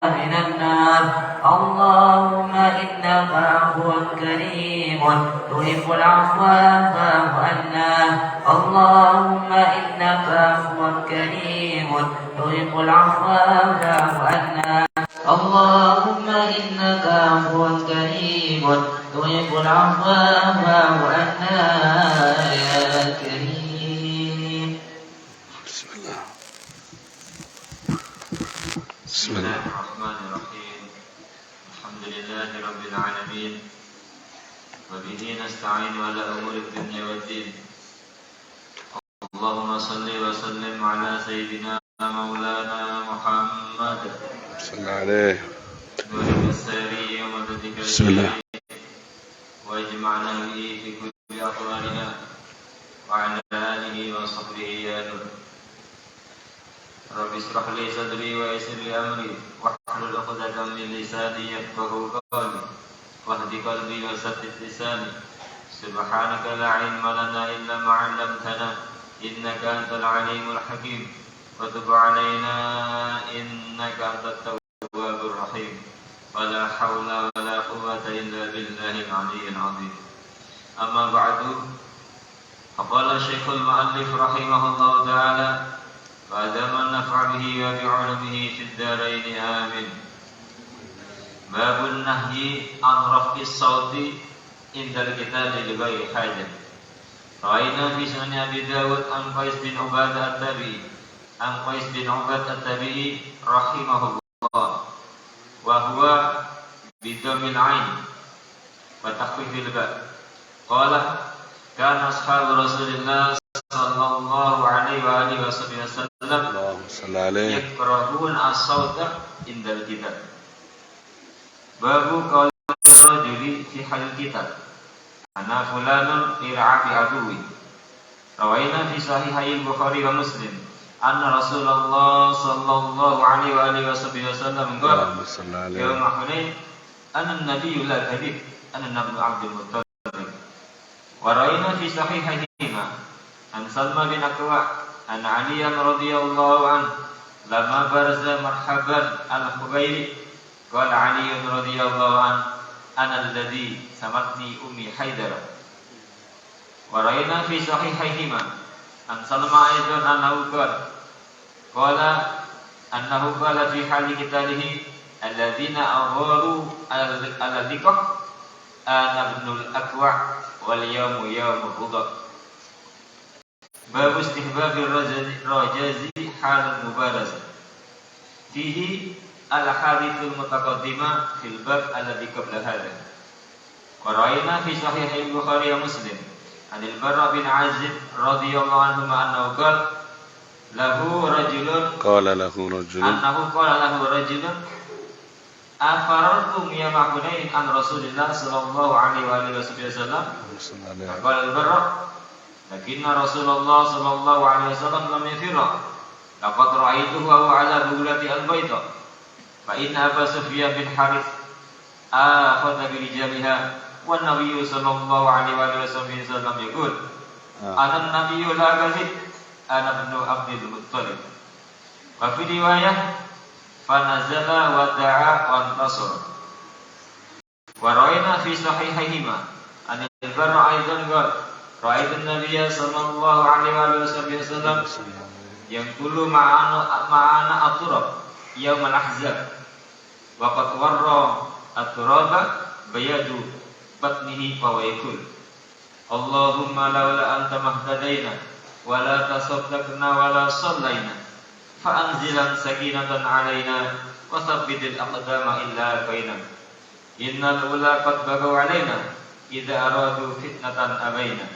من النار. اللهم إنك عفو كريم تحب العفو فاعف عنا. اللهم إنك عفو كريم تحب العفو فاعف عنا. اللهم إنك عفو كريم تحب العفو فاعف عنا يا كريم. بسم الله الرحمن الرحيم. الحمد لله رب العالمين وبه نستعين على أمور الدنيا والدين. اللهم صل وسلم على سيدنا مولانا محمد صلى عليه. نور الساري ومددك بسم الله. واجمعنا به في كل أطوارنا وعلى آله وصحبه يا نور. رب اشرح لي صدري ويسر لي أمري واحلل عقدة من لساني يفقهوا قولي واهد قلبي وثبت لساني. سبحانك لا علم لنا إلا ما علمتنا إنك أنت العليم الحكيم. وتب علينا إنك أنت التواب الرحيم. ولا حول ولا قوة إلا بالله العلي العظيم. أما بعد، فقال الشيخ المؤلف رحمه الله تعالى: وأدام النفع به وبعلمه في الدارين آمين. باب النهي عن رفع الصوت عند القتال لغير حاجة. رأينا في سنن أبي داود عن قيس بن عبادة التابعي رحمه الله، وهو بضم العين وتخفيف الباء، قال: كان أصحاب رسول الله صلى الله عليه وآله وسلم اللهم صل عليه. يكرهون الصوت عند القتال. باب قول الرجل في حال القتال: أنا فلان لرعاة عدوي. روينا في صحيحي البخاري ومسلم أن رسول الله صلى الله عليه وآله وسلم قال: اللهم صل عليه. يوم حنين: أنا النبي لا كذب، أنا ابن عبد المطلب. ورأينا في صحيحيهما عن سلمى بن أكوع عن علي رضي الله عنه لما برز مرحبا الخبير قال علي رضي الله عنه: أنا الذي سمتني أمي حيدر. ورأينا في صحيحيهما عن سلمى أيضا أنه قال في حال قتاله الذين أغاروا على اللقاء: أنا ابن الأكوع واليوم يوم الرضا. باب استحباب الرجاز حال المبارزة. فيه الأحاديث المتقدمة في الباب الذي قبل هذا. ورأينا في صحيح البخاري ومسلم عن البراء بن عازب رضي الله عنهما أنه قال له رجل: أفررتم يوم حنين عن رسول الله صلى الله عليه وآله وسلم؟ قال البراء: لكن رسول الله صلى الله عليه وسلم لم يفر، لقد رأيته وهو على بغلة البيضاء، فإن أبا سفيان بن حارث آخذ برجالها، والنبي صلى الله عليه وسلم يقول: أنا النبي لا كذب، أنا ابن عبد المطلب. وفي رواية: فنزل ودعا وانتصر. ورأينا في صحيحيهما عن البراء أيضا قال: رأيت النبي صلى الله عليه وسلم ينقل معنا التراب يوم الأحزاب، وقد ورى التراب بيد بطنه وهو يقول: اللهم لولا أنت ما اهتدينا ولا تصدقنا ولا صلينا، فأنزلا سكينة علينا وثبت الأقدام إلا أبينا، إن الأولى قد بغوا علينا إذا أرادوا فتنة أبينا.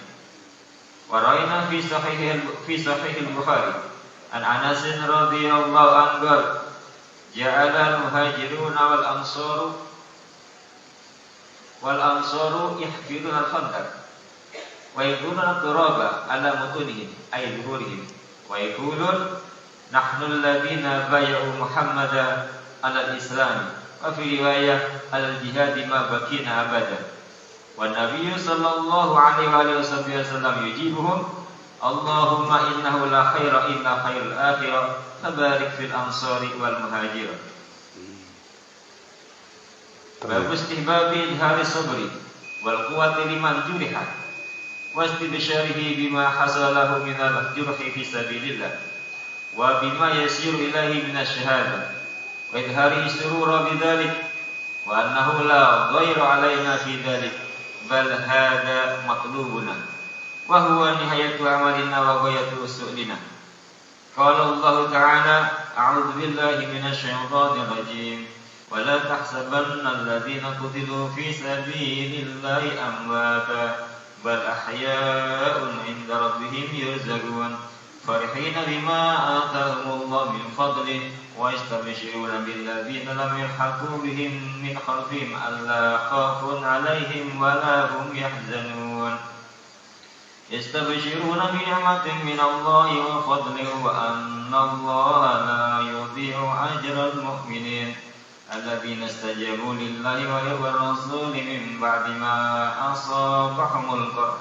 ورأينا في صحيح البخاري عن أنس رضي الله عنه قال: جعل المهاجرون والأنصار يحفرون الخندق ويكونون التراب على متونهم أي ظهورهم، ويقولون: نحن الذين بايعوا محمدا على الإسلام، وفي رواية على الجهاد ما بقينا أبدا. والنبي صلى الله عليه وسلم يجيبهم: اللهم إنه لا خير إلا خير الآخرة، فبارك في الأنصار والمهاجر. Babu istihbabi idhari sabri wal quwwati liman juriha wa istibsyarihi bima hasalahu minal jurhi fi sabilillah wa bima yasiru ilahi minasyahada wa idhari surura bidzalik wa annahu la ghayra alaina fi dzalik bal hada matlubuna wa huwa nihayatu amalina wa ghayatu usulina. Qala Allah Ta'ala a'udzu billahi minasy syaithanir rajim wa la tahsabanna alladziina qutilu fi sabilillahi amwata bal ahya'un 'inda rabbihim yurzaqun farihina bima atahumullahu min fadlihi wa yastabshiruna billadziina lam yalhaqu bihim min khalfihim alla khawfun 'alaihim wa la hum yahzanun. Yastabshiruna bi ni'matin min Allah wa fadlin wa anna Allah la yudhi'u ajral mu'minin alladziina istajabu lillahi wa lirrasuli min ba'di ma asabahumul qarh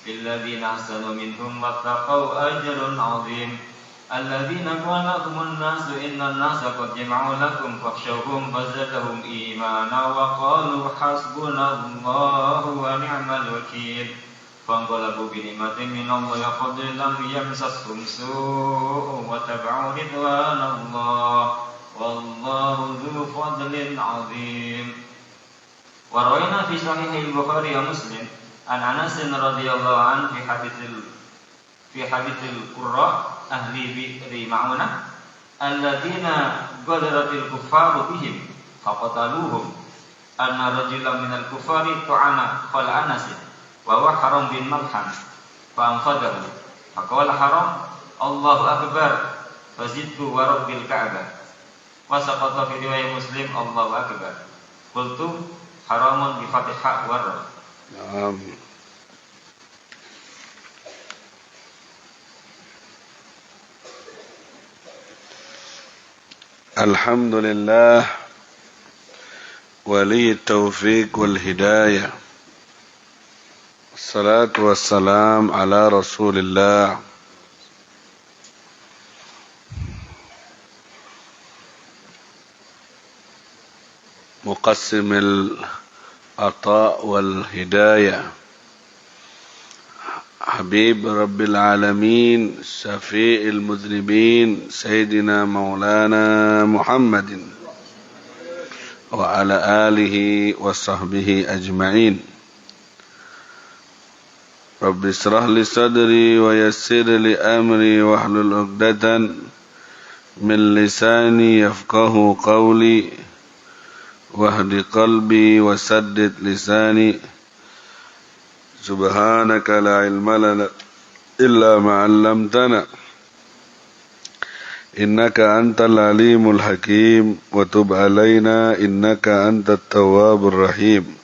lilladziina ahsanu minhum wattaqaw ajrun 'adzim alladziina qala lahumun nasu innan nasa qad jama'u lakum fakhshawhum fazadahum imanan wa qalu hasbunallahu wa ni'mal wakeel. Fanqalabu bi ni'matin minallahi wa fadlin lam yamsashum su'un wa tabi'u ridwanallah wallahu dzu fadlin 'adzim. Wa rawayna fi sahih al-Bukhari wa Muslim an Anas radhiyallahu anhu fi haditsil qurra ahli bi'ri ma'unah alladziina ghadaratil kuffaru bihim faqataluhum anna rajulan minal kuffari tu'ana qala Anas wa huwa Haram bin Malhan fa anfadahu faqala Haram Allahu akbar fazidtu wa rabbil ka'bah wa saqata fi riwayat Muslim Allahu akbar qultu Haramun bi Fatihah wa ra. Alhamdulillah wali taufiq wal hidayah. Assalatu wassalam ala Rasulillah muqassimil ata wal hidayah Habib Rabbil Alamin Syafi'il Mudhnibin Sayyidina Maulana Muhammadin wa ala alihi wa sahbihi ajma'in. Rabbi israh li sadri wa yassir li amri wahlul 'uqdatan min lisani yafqahu qawli wahdi qalbi wa saddid lisani. Subhanaka la ilma lana illa ma 'allamtana innaka antal alimul hakim wa tub alaina innaka antat tawwabur rahim.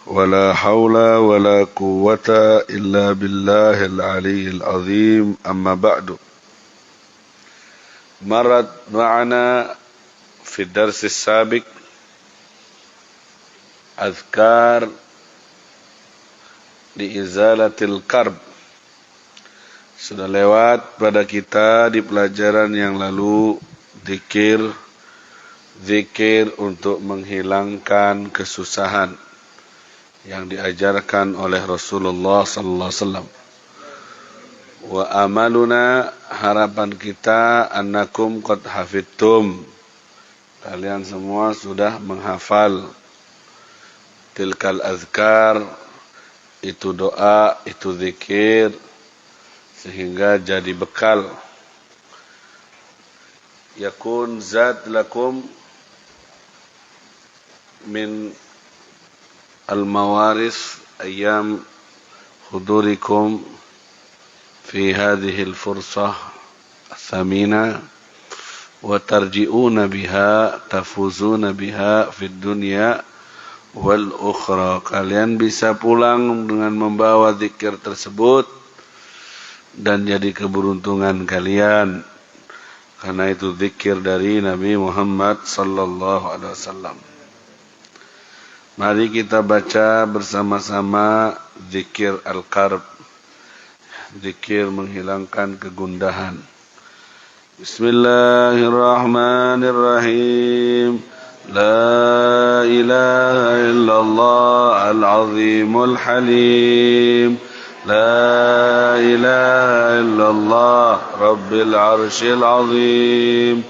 Wala haula wala quwwata illa billahil aliyyil azim. Amma ba'du. Marat ma'ana fi darsis sabiq azkar di izalatil karb. Sudah lewat pada kita di pelajaran yang lalu zikir untuk menghilangkan kesusahan yang diajarkan oleh Rasulullah sallallahu alaihi wasallam. Wa amaluna, harapan kita, annakum qad hafidtum, kalian semua sudah menghafal tilkal azkar, itu doa, itu zikir, sehingga jadi bekal. Yakun zat lakum min al-mawaris ayyam hudurikum fi hadhihi al-fursah thamina wa tarji'una biha tafuzuna biha fid dunya wal ukhra. Kalian bisa pulang dengan membawa zikir tersebut dan jadi keberuntungan kalian, karena itu zikir dari Nabi Muhammad sallallahu alaihi wasallam. Mari kita baca bersama-sama zikir al-karb, zikir menghilangkan kegundahan. Bismillahirrahmanirrahim. لا إله إلا الله العظيم الحليم لا إله إلا الله رب العرش العظيم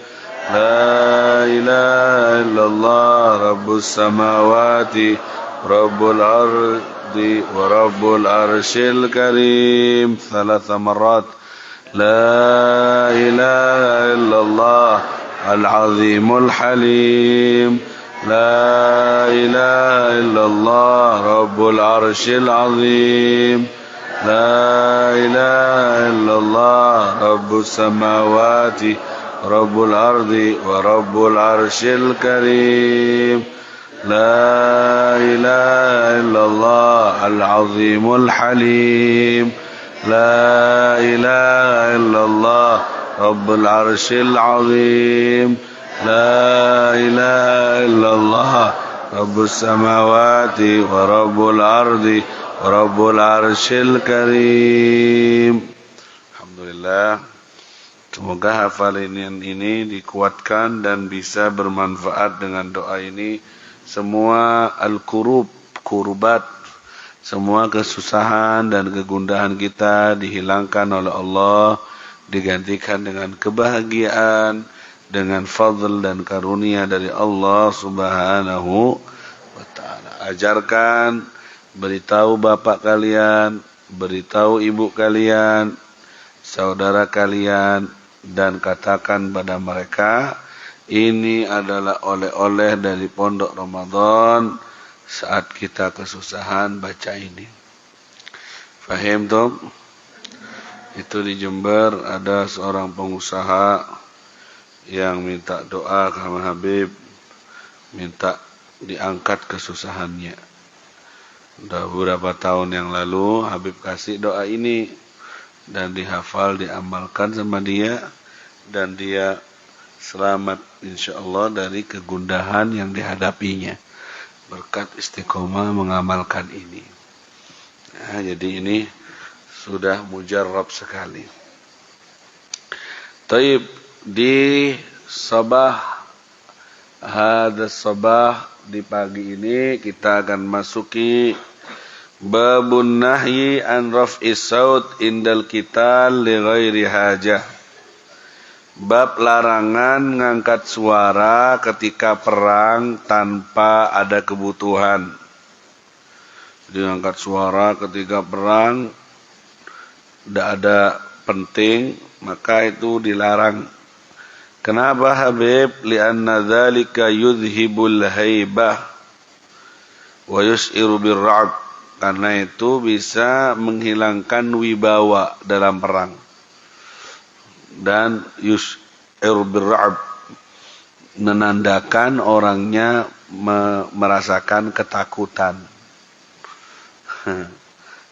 لا إله إلا الله رب السماوات رب الأرض ورب العرش الكريم 3 مرات لا إله إلا الله العظيم الحليم لا إله إلا الله رب العرش العظيم لا إله إلا الله رب السماوات رب الأرض ورب العرش الكريم لا إله إلا الله العظيم الحليم لا إله إلا الله رب العرش العظيم لا إله إلا الله رب السماوات ورب الأرض ورب العرش الكريم. Alhamdulillah, semoga hafalan ini dikuatkan dan bisa bermanfaat dengan doa ini. Semua kurbat, semua kesusahan dan kegundahan kita dihilangkan oleh Allah, digantikan dengan kebahagiaan, dengan fadl dan karunia dari Allah Subhanahu wa ta'ala. Ajarkan, beritahu bapak kalian, beritahu ibu kalian, saudara kalian, dan katakan pada mereka, ini adalah oleh-oleh dari Pondok Ramadan saat kita kesusahan baca ini. Fahim toh? Itu di Jember ada seorang pengusaha yang minta doa sama Habib, minta diangkat kesusahannya. Udah beberapa tahun yang lalu Habib kasih doa ini dan dihafal, diamalkan sama dia, dan dia selamat insyaallah dari kegundahan yang dihadapinya berkat istiqomah mengamalkan ini. Nah, jadi ini sudah mujarrab sekali. Taib, di sabah di pagi ini kita akan masuki babun nahyi an raf'is saut indal qital li ghairi hajah. Bab larangan ngangkat suara ketika perang tanpa ada kebutuhan. Jadi ngangkat suara ketika perang tidak ada penting, maka itu dilarang. Kenapa Habib? Lianna dzalika yudhibul haibah wa yus'iru birra'b. Karena itu bisa menghilangkan wibawa dalam perang. Dan yus'iru birra'b, menandakan orangnya merasakan ketakutan.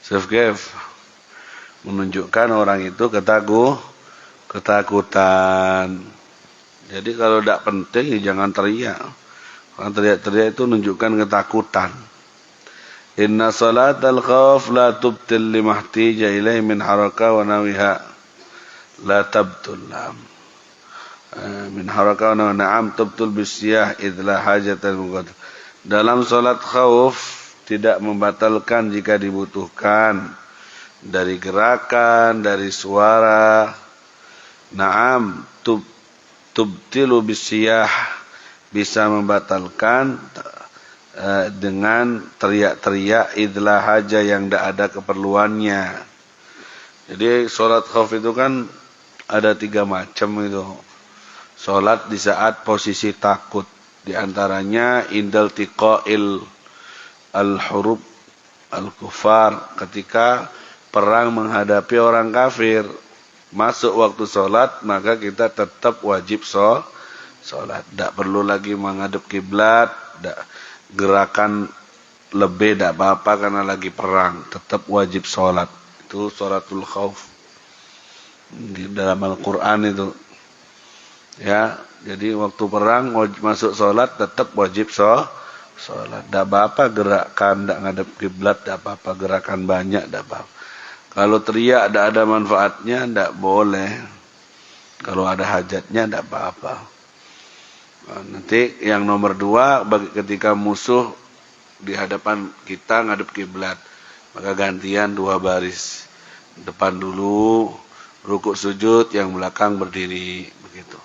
Sefkef, menunjukkan orang itu ketakutan. Jadi kalau tidak penting ya jangan teriak. Kalau teriak-teriak itu menunjukkan ketakutan. Inna salatal khawf la tubtil limahtija ilaih min haraka wa nawiha. La tabtul min haraka wa na'am tabtul bisyah idla hajatan mugad. Dalam salat khauf tidak membatalkan jika dibutuhkan, dari gerakan, dari suara. Na'am tubtilu bisyah, bisa membatalkan dengan teriak-teriak idla haja yang tidak ada keperluannya. Jadi salat khauf itu kan ada 3 macam itu. Salat di saat posisi takut, di antaranya indal tiqail al-hurub al-kufar, ketika perang menghadapi orang kafir. Masuk waktu salat, maka kita tetap wajib salat. Tidak perlu lagi menghadap kiblat, gerakan lebih tidak apa-apa karena lagi perang, tetap wajib salat. Itu salatul khauf di dalam Al-Quran itu. Ya, jadi waktu perang masuk salat tetap wajib salat. Tidak apa-apa gerakan, tidak ngadep kiblat, tidak apa-apa gerakan banyak, tidak apa-apa. Kalau teriak tidak ada manfaatnya, tidak boleh. Kalau ada hajatnya, tidak apa-apa. Nanti yang nomor 2 ketika musuh di hadapan kita ngadep kiblat, maka gantian 2 baris. Depan dulu rukuk sujud, yang belakang berdiri, begitu.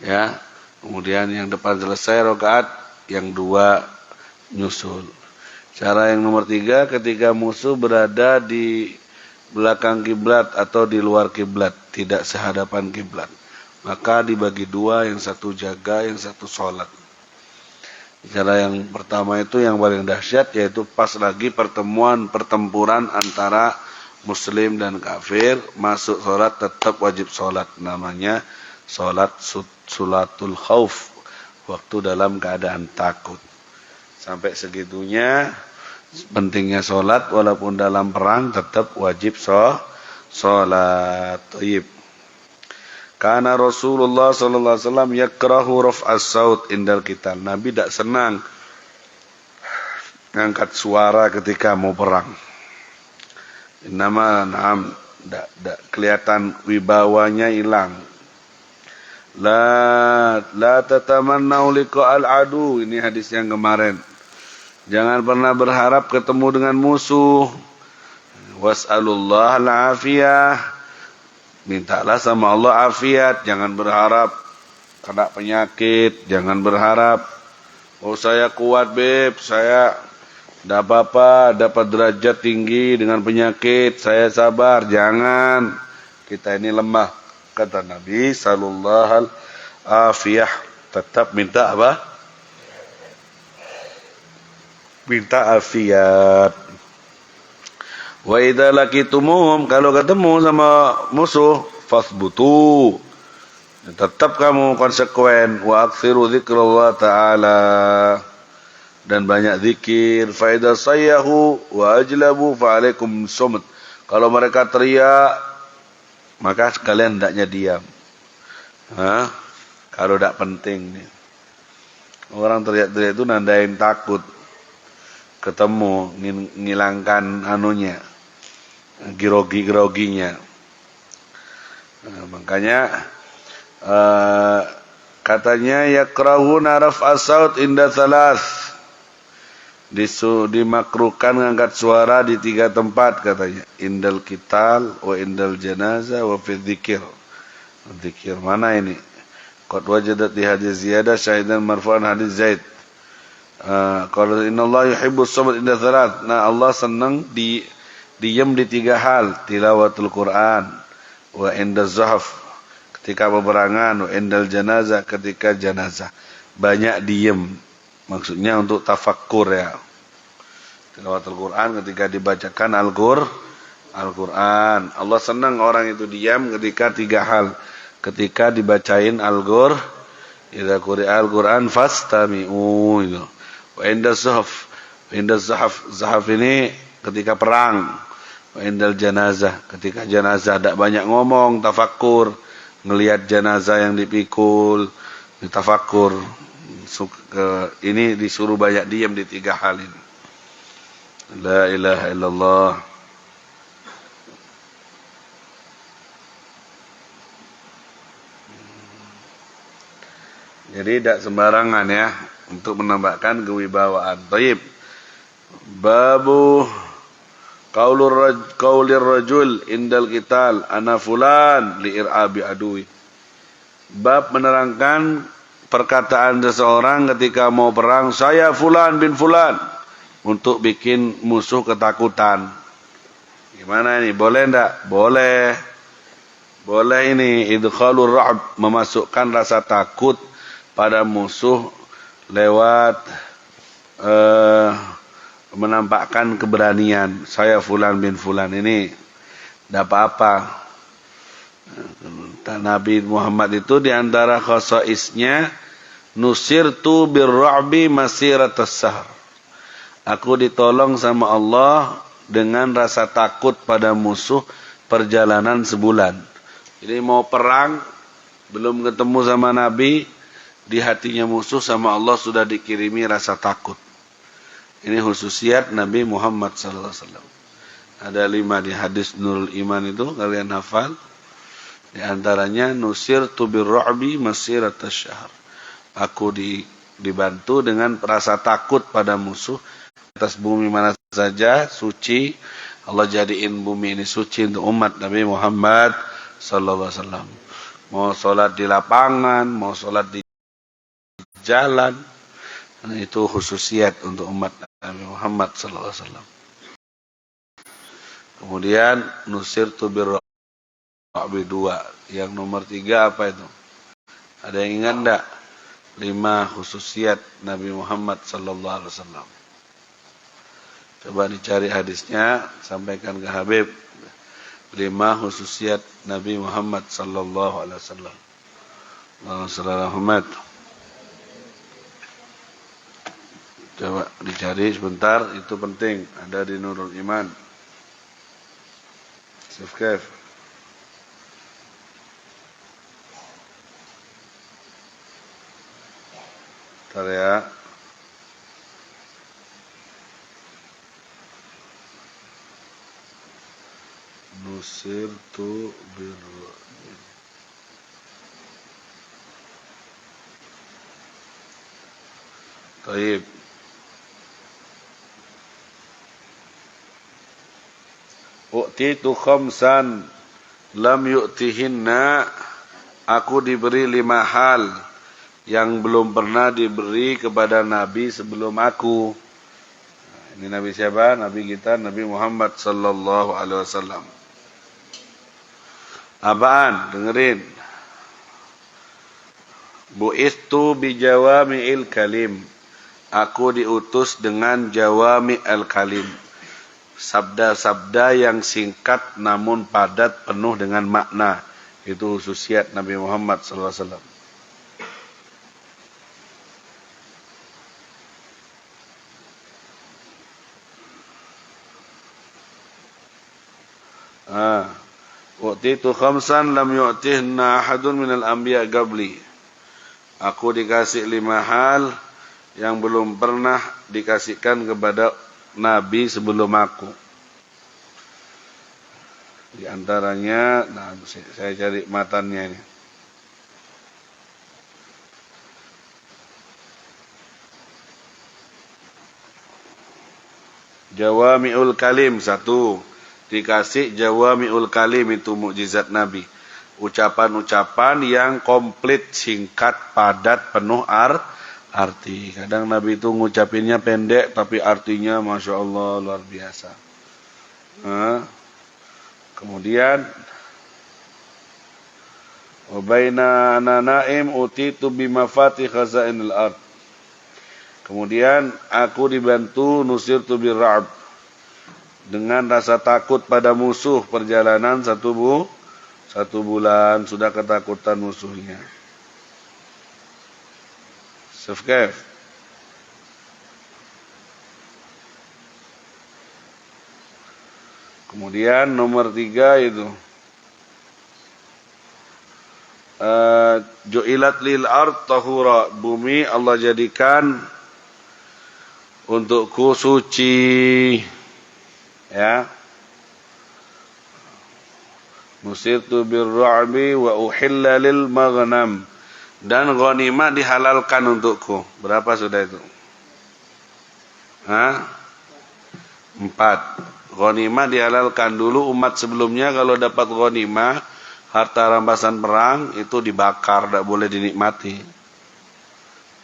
Ya. Kemudian yang depan selesai rakaat, yang 2 nyusul. Cara yang nomor 3, ketika musuh berada di belakang kiblat atau di luar kiblat, tidak sehadapan kiblat, maka dibagi 2, yang satu jaga, yang satu sholat. Cara yang pertama itu yang paling dahsyat, yaitu pas lagi pertempuran antara muslim dan kafir, masuk sholat tetap wajib sholat, namanya sholat sulatul khauf, waktu dalam keadaan takut. Sampai segitunya pentingnya sholat, walaupun dalam perang tetap wajib sholat. Taib. Karena Rasulullah sallallahu alaihi wasallam yakrahu raf'as saut indal qital. Nabi tidak senang ngangkat suara ketika mau perang. Na'am, kelihatan wibawanya hilang. La tatamannau liqa'al adu. Ini hadis yang kemarin. Jangan pernah berharap ketemu dengan musuh. Was'alullah al-afiyah. Mintalah sama Allah afiat, jangan berharap kena penyakit, jangan berharap saya kuat beb, saya tidak apa-apa, dapat derajat tinggi dengan penyakit, saya sabar, jangan. Kita ini lemah, kata Nabi sallallahu alaihi afiyah, tetap minta apa? Minta afiat. Wa idza laqitumuhum, kalau ketemu sama musuh, fasbutu, tetap kamu konsekuen. Wa aktsiru dzikrullah taala, dan banyak zikir. Fa idza sayyahu wa ajlabu fa alaikum sumut. Kalau mereka teriak, maka kalian hendaknya diam. Kalau tidak penting nih. Orang teriak-teriak itu nandain takut. Ketemu, ngilangkan anunya, groginya. Makanya katanya yakrahuna raf'as saut inda thalath, dimakruhkan ngangkat suara di 3 tempat katanya. Indal qital wa indal janazah wa fi dzikir. Dzikir mana ini? Qad wajadat di hadis ziyadah syahidan marfu'an hadis Zaid. Kalau innallaha yuhibbus samat inda thalath. Nah, Allah senang diam di 3 hal, tilawatul Quran, wa inda zahaf, ketika peperangan, wa indal janazah, ketika janazah. Banyak diam, maksudnya untuk tafakkur ya. Tilawatul Quran ketika dibacakan Al-Quran. Allah senang orang itu diam ketika 3 hal. Ketika dibacain Al-Qur'an, idza quri'a Al-Quran fastami'u itu. Wa inda zahaf, zahaf ini ketika perang. Wa indal janazah, ketika janazah tidak banyak ngomong, tafakkur, ngelihat janazah yang dipikul, ditafakkur. Ini disuruh banyak diam di 3 hal ini. La ilaha illallah. Jadi tidak sembarangan ya untuk menambahkan kewibawaan. Taib. Babu qaulir rajul indal qital ana fulan li ir'abi adui. Bab menerangkan perkataan seseorang ketika mau perang, saya fulan bin fulan, untuk bikin musuh ketakutan. Gimana ini? Boleh enggak? Boleh. Boleh ini idkhalur ra'b, memasukkan rasa takut pada musuh lewat menampakkan keberanian. Saya fulan bin fulan ini tidak apa-apa. Nabi Muhammad itu diantara khasaisnya, nusirtu birra'bi masiratas sahr. Aku ditolong sama Allah dengan rasa takut pada musuh perjalanan sebulan. Jadi mau perang, belum ketemu sama Nabi, di hatinya musuh sama Allah sudah dikirimi rasa takut. Ini khususiat Nabi Muhammad SAW. Ada 5 di hadis Nurul Iman itu, kalian hafal. Di antaranya nusirtu birra'bi masiratas syahr. Aku dibantu dengan rasa takut pada musuh atas bumi mana saja suci. Allah jadiin bumi ini suci untuk umat Nabi Muhammad sallallahu alaihi wasallam. Mau sholat di lapangan, mau sholat di jalan, itu khususiat untuk umat Nabi Muhammad sallallahu alaihi wasallam. Kemudian nusirtu birru'bi 2. Yang nomor 3 apa itu? Ada yang ingat enggak? 5 khususiat Nabi Muhammad sallallahu alaihi wasallam. Coba dicari hadisnya, sampaikan ke Habib. 5 khususiat Nabi Muhammad sallallahu alaihi wasallam. Allahumma shalli ala Muhammad. Coba dicari sebentar, itu penting. Ada di Nurul Iman. Sifkaf. Bentar ya. Nusirtu birru'bi. Taib. U'titu khamsan lam yu'tihinna. Aku diberi 5 hal yang belum pernah diberi kepada Nabi sebelum aku. Ini Nabi siapa? Nabi kita, Nabi Muhammad sallallahu alaihi wasallam. Apaan? Dengerin. Bu'istu bijawami'il kalim. Aku diutus dengan jawami'il kalim. Sabda-sabda yang singkat namun padat penuh dengan makna. Itu khususiat Nabi Muhammad sallallahu alaihi wasallam. U'titu khamsan lam yu'tihna ahadun minal anbiya qabli. Aku dikasih 5 hal yang belum pernah dikasihkan kepada Nabi sebelum aku. Di antaranya, nah saya cari matannya ini. Jawami'ul kalim 1. Dikasih jawami'ul kalim, itu mukjizat Nabi. Ucapan-ucapan yang komplit, singkat, padat, penuh arti. Kadang Nabi itu ngucapinnya pendek tapi artinya Masya Allah luar biasa. Kemudian wa baina ana naim utitu bimafati khazainil ard. Kemudian aku dibantu nusirtu birra'b, dengan rasa takut pada musuh. Perjalanan 1 bulan sudah ketakutan musuhnya. Safkaf. Kemudian nomor 3 itu ju'ilat lil ard tahura. Bumi Allah jadikan untukku suci. Ya. Nusirtu birru'bi wa uhilla lil maghnam. Dan ghanimah dihalalkan untukku. Berapa sudah itu? 4. Ghanimah dihalalkan. Dulu umat sebelumnya kalau dapat ghanimah, harta rampasan perang, itu dibakar, tidak boleh dinikmati.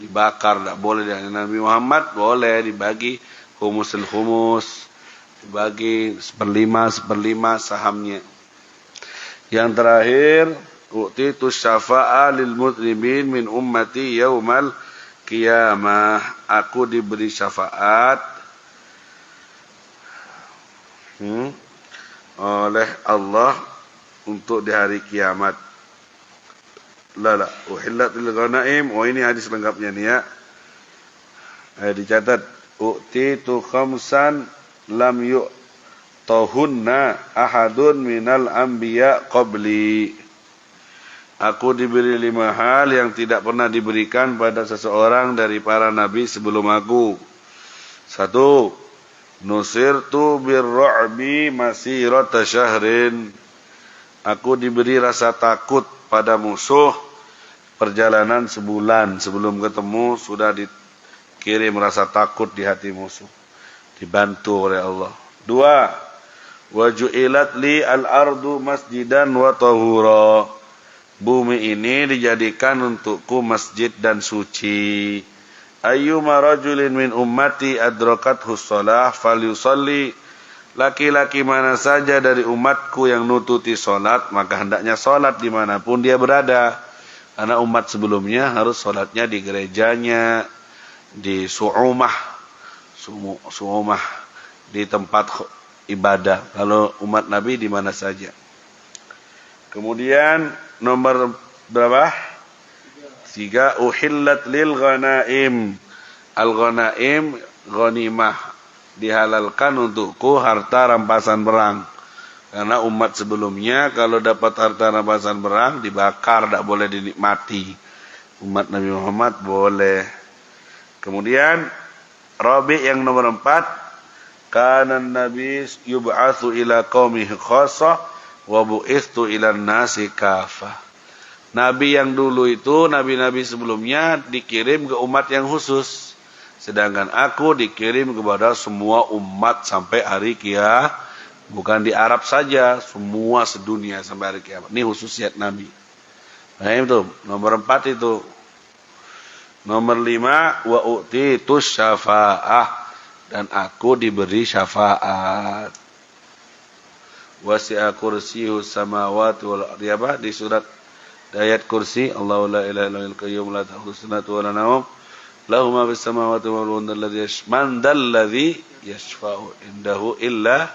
Dibakar, tidak boleh. Nabi Muhammad boleh dibagi humusul humus. Dibagi 1/5 sahamnya. Yang terakhir, u'titu syafa'a lil mudhnimin min ummati yaumal qiyamah. Aku diberi syafaat oleh Allah untuk di hari kiamat. Uhillat lil ghanaim. Oh, ini hadis lengkapnya nih ya. Dicatat. U'titu khamsan lam yu'tahunna ahadun minal anbiya qabli. Aku diberi 5 hal yang tidak pernah diberikan pada seseorang dari para nabi sebelum aku. 1. Nusirtu birru'bi masirata syahrin. Aku diberi rasa takut pada musuh perjalanan sebulan sebelum ketemu sudah dikirim rasa takut di hati musuh, dibantu oleh Allah. 2, wa ju'ilat li al-ardu masjidan wa tahura. Bumi ini dijadikan untukku masjid dan suci. Ayyuma rajulin min ummati adrakathu shalah falyusalli. Laki-laki mana saja dari umatku yang nututi solat, maka hendaknya solat dimanapun dia berada. Karena umat sebelumnya harus solatnya di gerejanya, di su'umah, di tempat ibadah. Kalau umat Nabi di mana saja. Kemudian nomor berapa? 3, uhillat lil ghanaim. Al-ghanaim, ghanimah. Dihalalkan untukku harta rampasan perang. Karena umat sebelumnya kalau dapat harta rampasan perang dibakar, tidak boleh dinikmati. Umat Nabi Muhammad boleh. Kemudian Rabi yang nomor 4, kana Nabi yub'atsu ila qaumihi khassah wa bu'itsu ila nasi kafah. Nabi yang dulu itu, nabi-nabi sebelumnya dikirim ke umat yang khusus. Sedangkan aku dikirim kepada semua umat sampai hari kiamat. Bukan di Arab saja, semua sedunia sampai hari kiamat. Ini khususiat Nabi. Nah itu, nomor 4 itu. Nomor 5, wa u'titus syafa'ah. Dan aku diberi syafaat. Wasi'a kursiyus samawati wal ardi. Di surat ayat kursi, Allahu la ilaha illal qayyum la ta'khudhuhu sinatun wa la nawm. Lahu ma fis samawati wal ardi man dalladzi yashfa'u indahu illa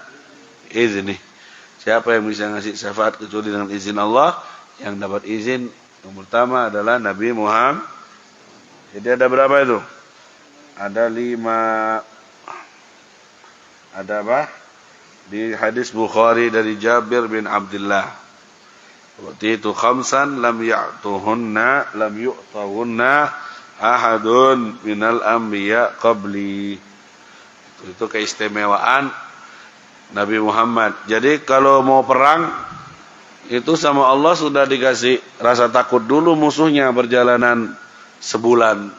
izni. Siapa yang bisa ngasih syafaat kecuali dengan izin Allah? Yang dapat izin yang pertama adalah Nabi Muhammad. Jadi ada berapa itu? Ada 5. Ada apa? Di hadis Bukhari dari Jabir bin Abdullah. Waktu itu 5 lam yu'tahunna ahadun minal anbiya qabli. Itu keistimewaan Nabi Muhammad. Jadi kalau mau perang itu sama Allah sudah dikasih rasa takut dulu musuhnya, perjalanan sebulan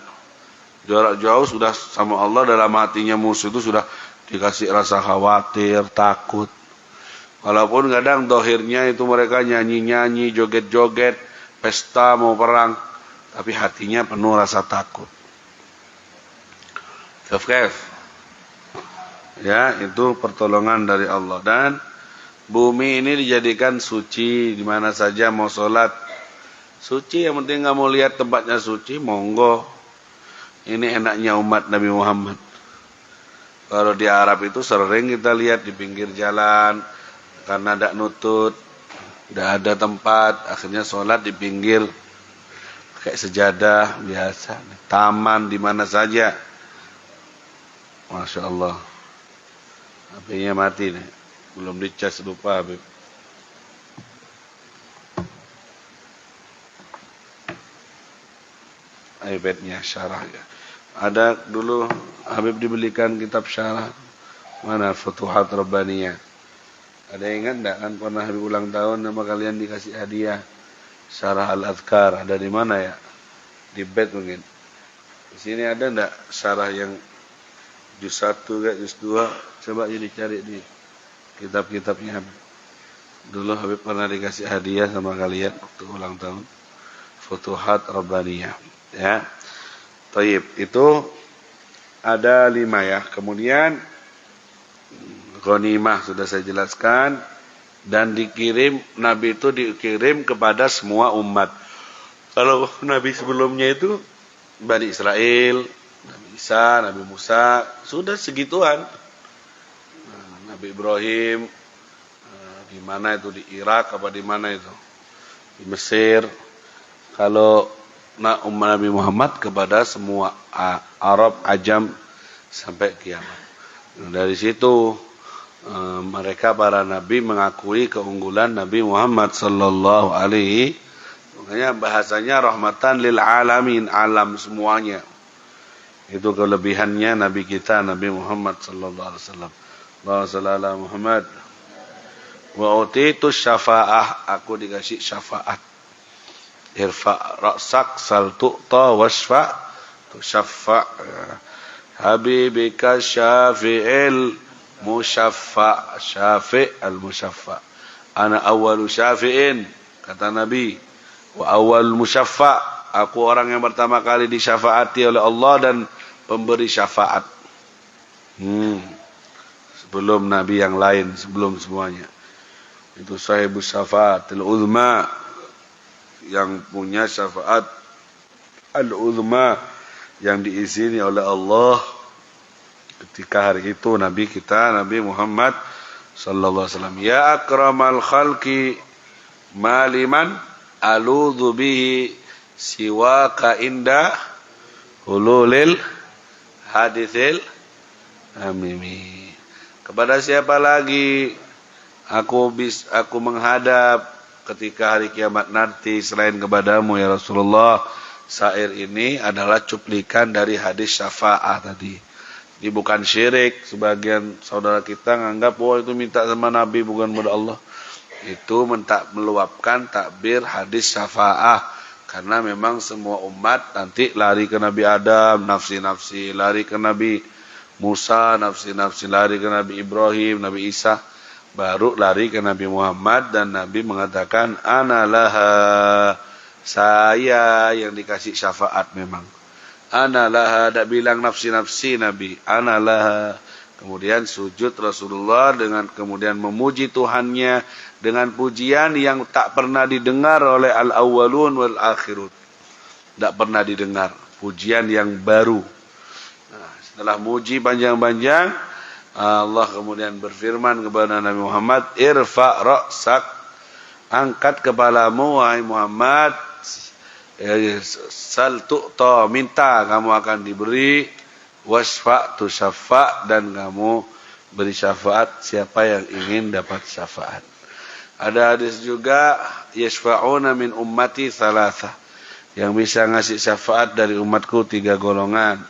jarak jauh sudah sama Allah, dalam hatinya musuh itu sudah dikasih rasa khawatir, takut. Walaupun kadang dohirnya itu mereka nyanyi-nyanyi, joget-joget, pesta mau perang, tapi hatinya penuh rasa takut. Kef. Ya, itu pertolongan dari Allah. Dan bumi ini dijadikan suci, di mana saja mau sholat suci, yang penting nggak mau lihat tempatnya suci, monggo. Ini enaknya umat Nabi Muhammad. Kalau di Arab itu sering kita lihat di pinggir jalan, karena tidak nutut, tidak ada tempat, akhirnya sholat di pinggir kayak sejadah biasa, taman di mana saja. Masya Allah. HP-nya mati nih, belum dicas, lupa Habib. iPad-nya syarah ya. Ada dulu Habib dibelikan kitab syarah. Mana Futuhat Rabbaniyah. Ada yang ingat enggak, kan pernah Habib ulang tahun sama kalian dikasih hadiah Syarah Al-Adhkar. Ada di mana ya? Di bed mungkin. Di sini ada enggak syarah yang juz 1 kayak juz 2? Coba jadi cari di kitab-kitabnya Habib. Dulu Habib pernah dikasih hadiah sama kalian waktu ulang tahun. Futuhat Rabbaniyah. Ya. Taib, itu ada 5 ya. Kemudian ghanimah sudah saya jelaskan, dan dikirim, Nabi itu dikirim kepada semua umat. Kalau Nabi sebelumnya itu Bani Israel, Nabi Isa, Nabi Musa, sudah segituan. Nabi Ibrahim di mana itu, di Irak apa di mana itu? Di Mesir. Kalau Nabi Muhammad kepada semua Arab, Ajam sampai kiamat. Dari situ mereka para nabi mengakui keunggulan Nabi Muhammad sallallahu alaihi. Makanya bahasanya rahmatan lil alamin, alam semuanya. Itu kelebihannya Nabi kita, Nabi Muhammad sallallahu alaihi wasallam. Allahumma shalli ala Muhammad. Wa utitu syafa'ah, aku dikasih syafaat. irfa ra'sak sal tu'ta wasfa tusyaffa. Habibika syafi'il musyaffa, syafi' al musyaffa. Ana awwalu syafi'in, kata Nabi, wa awwal musyaffa, aku orang yang pertama kali disyafaati oleh Allah dan pemberi syafaat. Sebelum Nabi yang lain, sebelum semuanya. Itu sahibus syafaatil uzma, yang punya syafaat al-uzma, yang diizini oleh Allah ketika hari itu Nabi kita, Nabi Muhammad sallallahu alaihi wasallam. Ya akramal khalqi maliman aludhu bihi siwaka inda hululil hadithil amimi. Kepada siapa lagi aku menghadap ketika hari kiamat nanti selain kepadamu ya Rasulullah. Syair ini adalah cuplikan dari hadis syafaat tadi. Ini bukan syirik. Sebagian saudara kita menganggap itu minta sama Nabi bukan kepada Allah. Itu meluapkan takbir hadis syafaat. Karena memang semua umat nanti lari ke Nabi Adam, nafsi-nafsi, lari ke Nabi Musa, nafsi-nafsi, lari ke Nabi Ibrahim, Nabi Isa, baru lari ke Nabi Muhammad, dan Nabi mengatakan ana laha, saya yang dikasih syafaat memang. Ana laha, tak bilang nafsi-nafsi Nabi, ana laha. Kemudian sujud Rasulullah dengan kemudian memuji Tuhannya dengan pujian yang tak pernah didengar oleh al-awwalun wal akhirun. Tak pernah didengar, pujian yang baru. Nah, setelah muji panjang-panjang, Allah kemudian berfirman kepada Nabi Muhammad, irfa ra'sak, angkat kepalamu wahai Muhammad, sal tu'ta, minta kamu akan diberi, wasfa tusyaffa, dan kamu beri syafaat siapa yang ingin dapat syafaat. Ada hadis juga, yashfa'una min ummati thalatha, yang bisa ngasih syafaat dari umatku 3 golongan.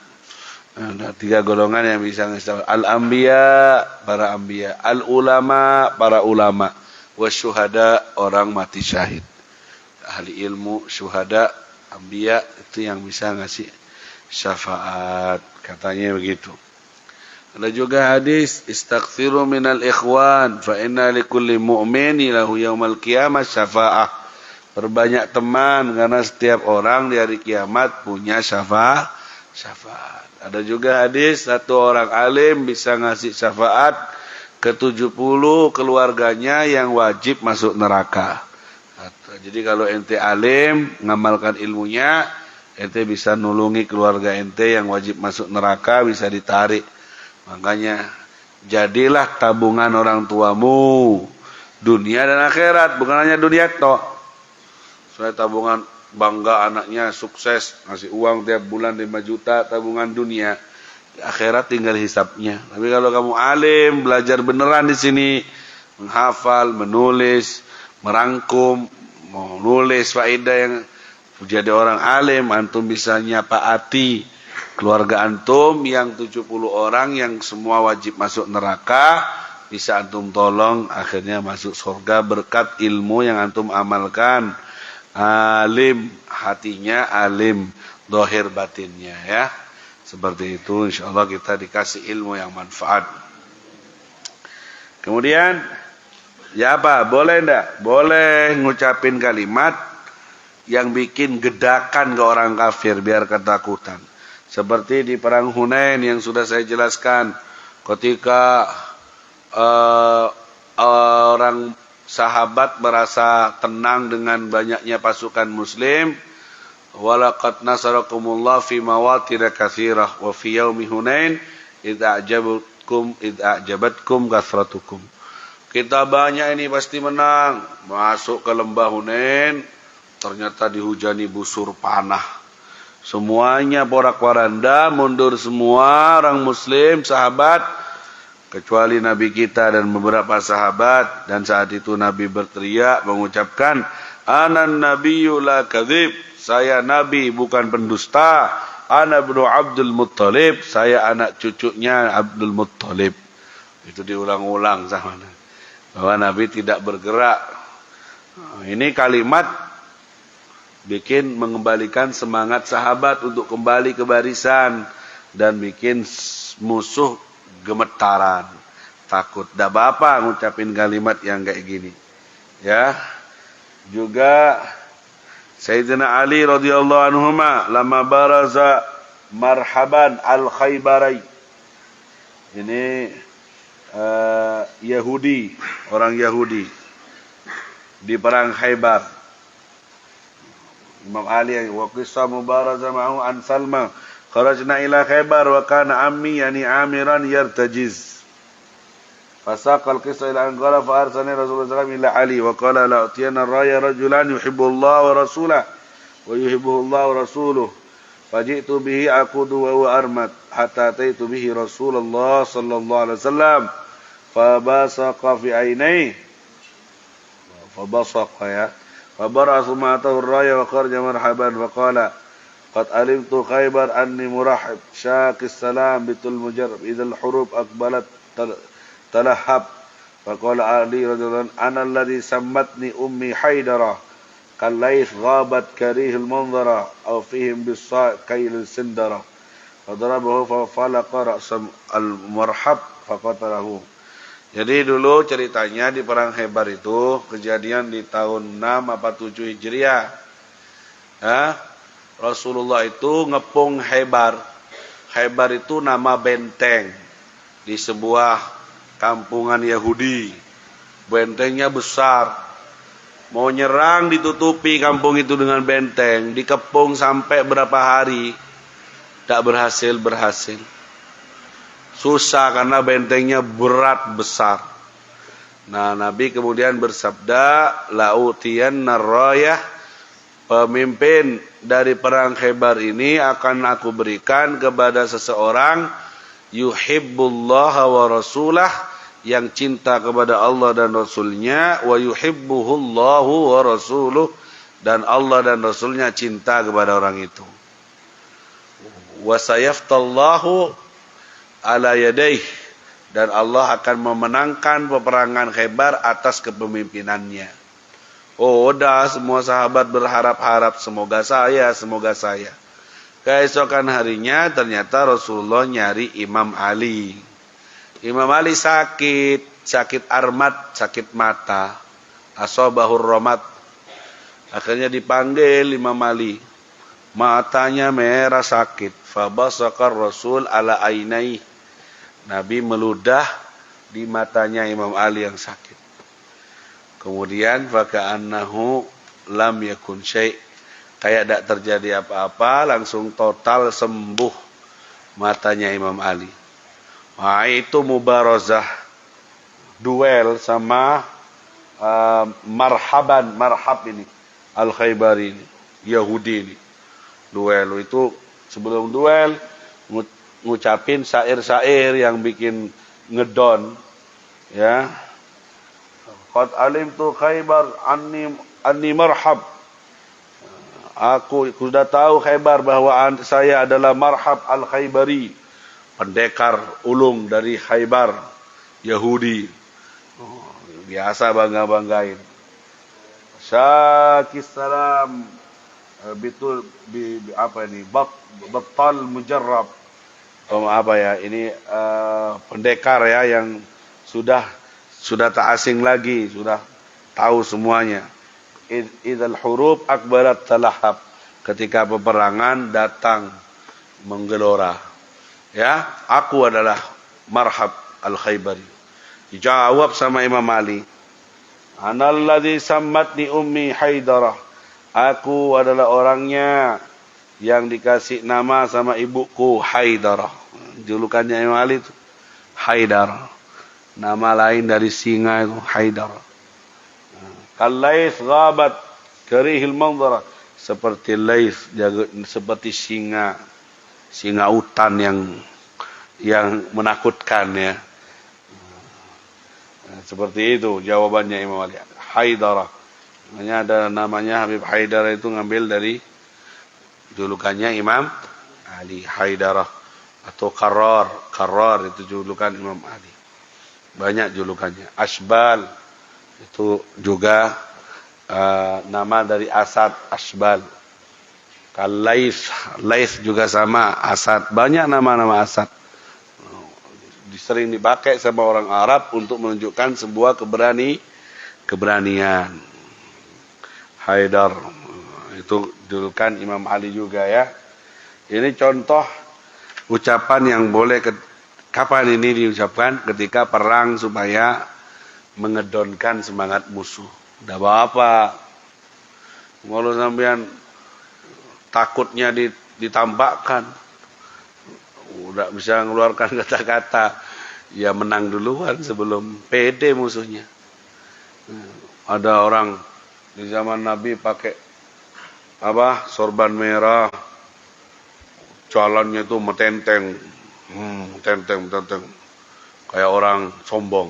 Ada 3 golongan yang bisa ngasih syafaat. Al-anbiya, para anbiya, al-ulama, para ulama, wasyuhada, orang mati syahid. Ahli ilmu, syuhada, anbiya, itu yang bisa ngasih syafaat, katanya begitu. Ada juga hadis, istaghfiru minal ikhwan fa inna likulli mu'mini lahu yaumal qiyamah syafa'ah. Perbanyak teman karena setiap orang di hari kiamat punya syafaat. Ada juga hadis, satu orang alim bisa ngasih syafaat ke 70 keluarganya yang wajib masuk neraka. Jadi kalau ente alim, ngamalkan ilmunya, ente bisa nulungi keluarga ente yang wajib masuk neraka, bisa ditarik. Makanya jadilah tabungan orang tuamu, dunia dan akhirat, bukan hanya dunia toh. Soalnya tabungan bangga anaknya sukses, ngasih uang tiap bulan 5 juta, tabungan dunia. Di akhirat tinggal hisapnya. Tapi kalau kamu alim, belajar beneran di sini, menghafal, menulis, merangkum, mau nulis faedah yang jadi orang alim, antum bisa nyapaati keluarga antum yang 70 orang yang semua wajib masuk neraka, bisa antum tolong akhirnya masuk surga berkat ilmu yang antum amalkan. Alim hatinya, alim dohir batinnya, ya. Seperti itu, insyaallah kita dikasih ilmu yang manfaat. Kemudian ya apa? Boleh enggak? Boleh ngucapin kalimat yang bikin gedakan ke orang kafir biar ketakutan. Seperti di perang Hunain yang sudah saya jelaskan. Ketika orang sahabat merasa tenang dengan banyaknya pasukan muslim. Walaqad nasarakumullah fi mawatin katsirah wa fi yaumi Hunain idza a'jabatkum kathratukum. Kita banyak ini pasti menang. Masuk ke lembah Hunain, ternyata dihujani busur panah. Semuanya porak-poranda, mundur semua orang muslim, sahabat, kecuali Nabi kita dan beberapa sahabat. Dan saat itu Nabi berteriak mengucapkan, Anan nabiyyu la kadzib, saya Nabi bukan pendusta. Ana ibnu Abdul Muttalib, saya anak cucunya Abdul Muttalib. Itu diulang-ulang sama Nabi, bahwa Nabi tidak bergerak. Ini kalimat mengembalikan semangat sahabat untuk kembali ke barisan dan bikin musuh gemetaran, takut. Tidak apa-apa ngucapin kalimat yang kayak gini. Ya. Juga Sayyidina Ali radhiyallahu anhuma lama baraza marhaban al-Khaybarai. Ini Yahudi, orang Yahudi di perang Khaybar. Imam Ali wa qissa mubaraza ma'hu an Salma kharajna ila Khaybar wa kana ammi yani amiran yartajiz. Fasaqal qissa ila an qala fa arsalna Rasulullah sallallahu alaihi wasallam ila Ali wa qala la atiyana raya rajulan yuhibbu Allah wa rasulahu wa yuhibbuhu Allah wa rasuluhu. Faji'tu bihi aqudu wa huwa armat hatta ataitu bihi Rasulullah sallallahu alaihi wasallam fa basaqa fi ainai fa basaqa ya fa bara'athu ma atahu ar-raya wa kharaja marhaban wa qala qad alimtu Khaybar anni murahib syaqis salam bitul mujarrab idal hurub aqbalat talahab fa qala Ali radhiyallahu anhu ana alladhi sammatni ummi Haidara كالليث غابت كريه المنظرة أو فيهم بالصاء كيل السندرة فضربه ففلق رأس المرحب فقتله. Jadi dulu ceritanya di perang Khaybar itu kejadian di tahun 6 apa 7 Hijriah. Rasulullah itu ngepung Khaybar. Khaybar itu nama benteng di sebuah kampungan Yahudi. Bentengnya besar. Mau nyerang ditutupi kampung itu dengan benteng, dikepung sampai berapa hari, tidak berhasil. Susah karena bentengnya berat besar. Nah, Nabi kemudian bersabda, la'utiyanna rayah, pemimpin dari perang Khaybar ini akan aku berikan kepada seseorang yuhibbullaha wa rasulah, yang cinta kepada Allah dan Rasulnya, wa yuhibbuhullahu wa rasuluh, dan Allah dan Rasulnya cinta kepada orang itu. Wa sayaftallahu ala yadayh, dan Allah akan memenangkan peperangan Khaybar atas kepemimpinannya. Oh, udah semua sahabat berharap-harap semoga saya. Keesokan harinya ternyata Rasulullah nyari Imam Ali. Imam Ali sakit armat, sakit mata, asobahur romat. Akhirnya dipanggil Imam Ali, matanya merah sakit. Fabasakar Rasul ala ainai, Nabi meludah di matanya Imam Ali yang sakit. Kemudian faka'annahu lam yakun syai', kayak tidak terjadi apa-apa, langsung total sembuh matanya Imam Ali. Nah, itu mubarazah, duel sama marhab ini, Al-Khaybari ini, Yahudi ini. Duel itu, sebelum duel ngucapin syair-syair yang bikin ngedon, ya. Qad alimtu Khaybar anni marhab. Aku sudah tahu Khaybar bahwa saya adalah Marhab Al-Khaybari, pendekar ulung dari Khaybar, Yahudi. Biasa bangga-banggain. Syaqis salam bitul apa ini? Battal mujarrab. Apa ya? Ini pendekar ya yang sudah tak asing lagi, sudah tahu semuanya. Idzal hurub akbarat talahab, ketika peperangan datang menggelora. Ya, aku adalah Marhab Al-Khaybari. Dijawab sama Imam Ali, analladzi sammatni ummi Haidarah, aku adalah orangnya yang dikasih nama sama ibuku Haidarah. Julukannya Imam Ali itu Haidar. Nama lain dari singa itu Haidar. Kallais ghabat karihil manzara, seperti lais, seperti singa hutan yang menakutkan ya. Seperti itu jawabannya Imam Ali. Haidarah. Namanya Habib Haidarah itu ngambil dari julukannya Imam Ali, Haidarah atau Qarrar itu julukan Imam Ali. Banyak julukannya. Asbal itu juga nama dari Asad, Asbal. Lais, Lais juga sama, Asad. Banyak nama-nama Asad. Sering dipakai sama orang Arab untuk menunjukkan sebuah keberanian. Haidar, itu julukan Imam Ali juga ya. Ini contoh ucapan yang boleh kapan ini diucapkan? Ketika perang supaya mengedonkan semangat musuh. Tidak apa-apa. Kalau sampean takutnya ditambahkan, udah bisa mengeluarkan kata-kata, ya menang duluan sebelum pede musuhnya. Ada orang di zaman Nabi pakai sorban merah, jalannya itu metenteng, kayak orang sombong.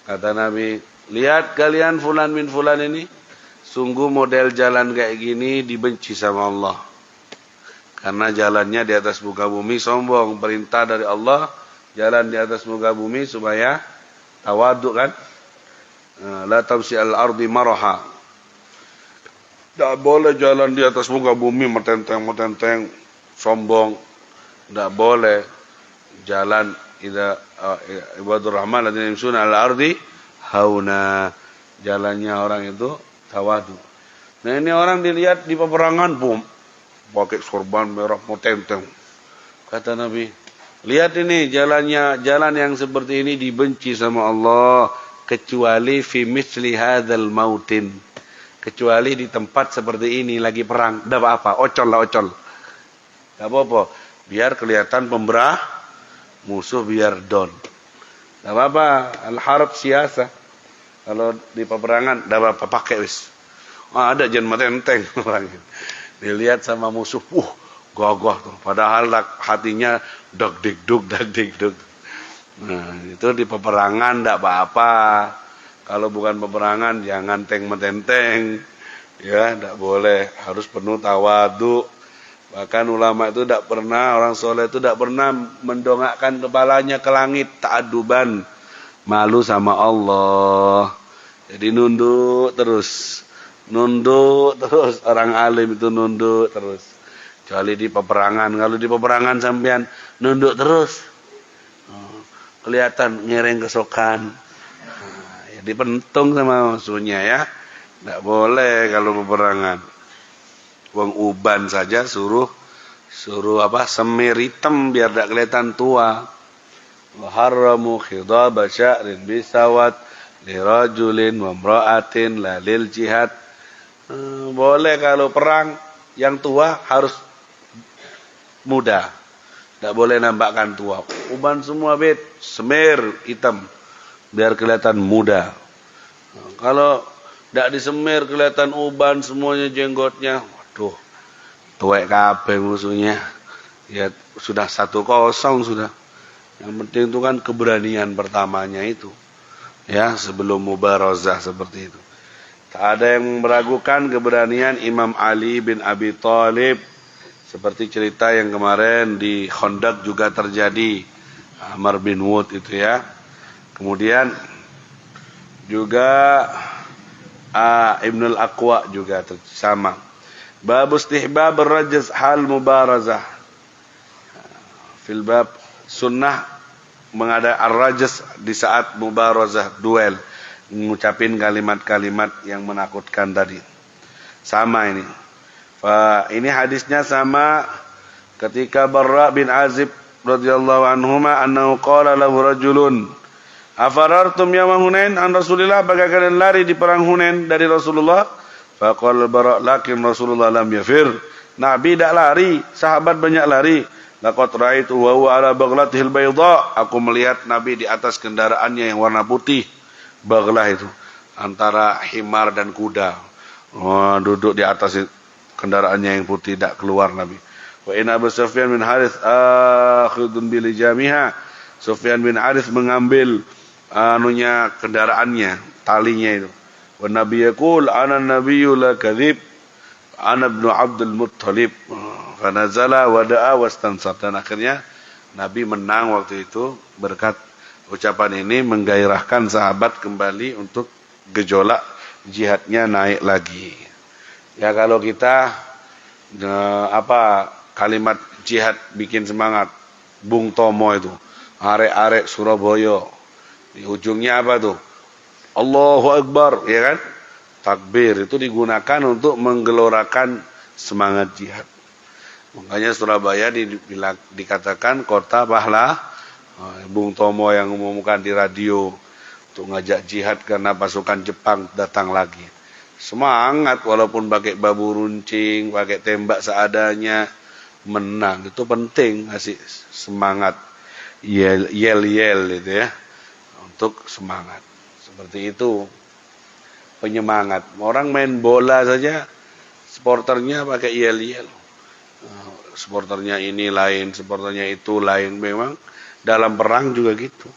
Kata Nabi, lihat kalian fulan min fulan ini, sungguh model jalan kayak gini dibenci sama Allah. Karena jalannya di atas muka bumi sombong. Perintah dari Allah, jalan di atas muka bumi supaya tawaduk kan. La tamsi al-ardi maraha. Tidak boleh jalan di atas muka bumi metenteng, sombong. Tidak boleh jalan ibadur rahman ladzina yamshuna al-ardi hauna. Jalannya orang itu tawadu. Nah ini orang dilihat di peperangan, pakai sorban merah metenteng. Kata Nabi, lihat ini jalan yang seperti ini dibenci sama Allah, kecuali fi misli hadzal mautin. Kecuali di tempat seperti ini lagi perang. Dah apa? Ocol. Enggak apa-apa. Biar kelihatan pemberah, musuh biar down. Enggak apa-apa. Al-harb siasa. Kalau di peperangan, dah apa pakai wis. Ada jangan metenteng orang. Dilihat sama musuh, gagah tuh. Padahal hatinya dag-dig-dug. Nah, itu di peperangan enggak apa-apa. Kalau bukan peperangan jangan metenteng. Ya, enggak boleh. Harus penuh tawadu. Bahkan ulama itu enggak pernah, orang soleh itu enggak pernah mendongakkan kepalanya ke langit ta'aduban. Malu sama Allah. Jadi nunduk terus. Orang alim itu nunduk terus. Kecuali di peperangan. Kalau di peperangan sampean nunduk terus, kelihatan ngereng kesokan. Ya dipentung sama musuhnya ya. Tidak boleh kalau peperangan. Wong uban saja suruh semir hitam biar tidak kelihatan tua. Wa harramu khidaba sya'rin bisawat lirajulin wa imra'atin la lil jihad. Boleh kalau perang yang tua harus muda. Tidak boleh nampakkan tua. Uban semua semir hitam biar kelihatan muda. Kalau tidak disemir kelihatan uban semuanya jenggotnya, waduh, tuwek kabeh musuhnya. Ya sudah 1-0 sudah. Yang penting itu kan keberanian pertamanya itu. Ya, sebelum mubarazah seperti itu. Tak ada yang meragukan keberanian Imam Ali bin Abi Thalib. Seperti cerita yang kemarin di Khandaq juga terjadi. Amr bin Wud itu ya. Kemudian juga Ibnul Aqwa juga sama. Bab istihbab ar-rajz hal mubarazah. Fil bab sunnah mengada ar-rajz di saat mubarazah, duel, mengucapin kalimat-kalimat yang menakutkan tadi. Sama ini. Ini hadisnya sama ketika Barra bin Azib radhiyallahu anhuma annahu qala lahu rajulun afarartum yawma Hunain an Rasulillah, apakah kalian lari di perang Hunain dari Rasulullah? Faqala Barra lakin Rasulullah lam yafir. Nabi tidak lari, sahabat banyak lari. Laqad ra'aitu wa huwa ala baghlatihi al-bayda. Aku melihat Nabi di atas kendaraannya yang warna putih. Baghlah itu antara himar dan kuda. Duduk di atas kendaraannya yang putih, tidak keluar Nabi. Wa inna Abu Sufyan bin Harith akhidun bil jamiha. Sufyan bin Harith mengambil kendaraannya, talinya itu. Wa Nabi yaqul ana nabiyyu la kadhib. Ana ibnu Abdul Muttalib. Fanazala wada'a wastansab. Dan akhirnya Nabi menang waktu itu berkat ucapan ini, menggairahkan sahabat kembali untuk gejolak jihadnya naik lagi. Ya kalau kita kalimat jihad bikin semangat. Bung Tomo itu, arek-arek Surabaya. Di ujungnya apa tuh? Allahu Akbar, ya kan? Takbir itu digunakan untuk menggelorakan semangat jihad. Makanya Surabaya dikatakan kota pahala. Bung Tomo yang mengumumkan di radio untuk ngajak jihad karena pasukan Jepang datang lagi. Semangat walaupun pakai babu runcing, pakai tembak seadanya, menang. Itu penting, ngasih semangat. Yel itu ya. Untuk semangat. Seperti itu. Penyemangat. Orang main bola saja, supporternya pakai yel. Supporternya ini lain, supporternya itu lain. Memang dalam perang juga gitu.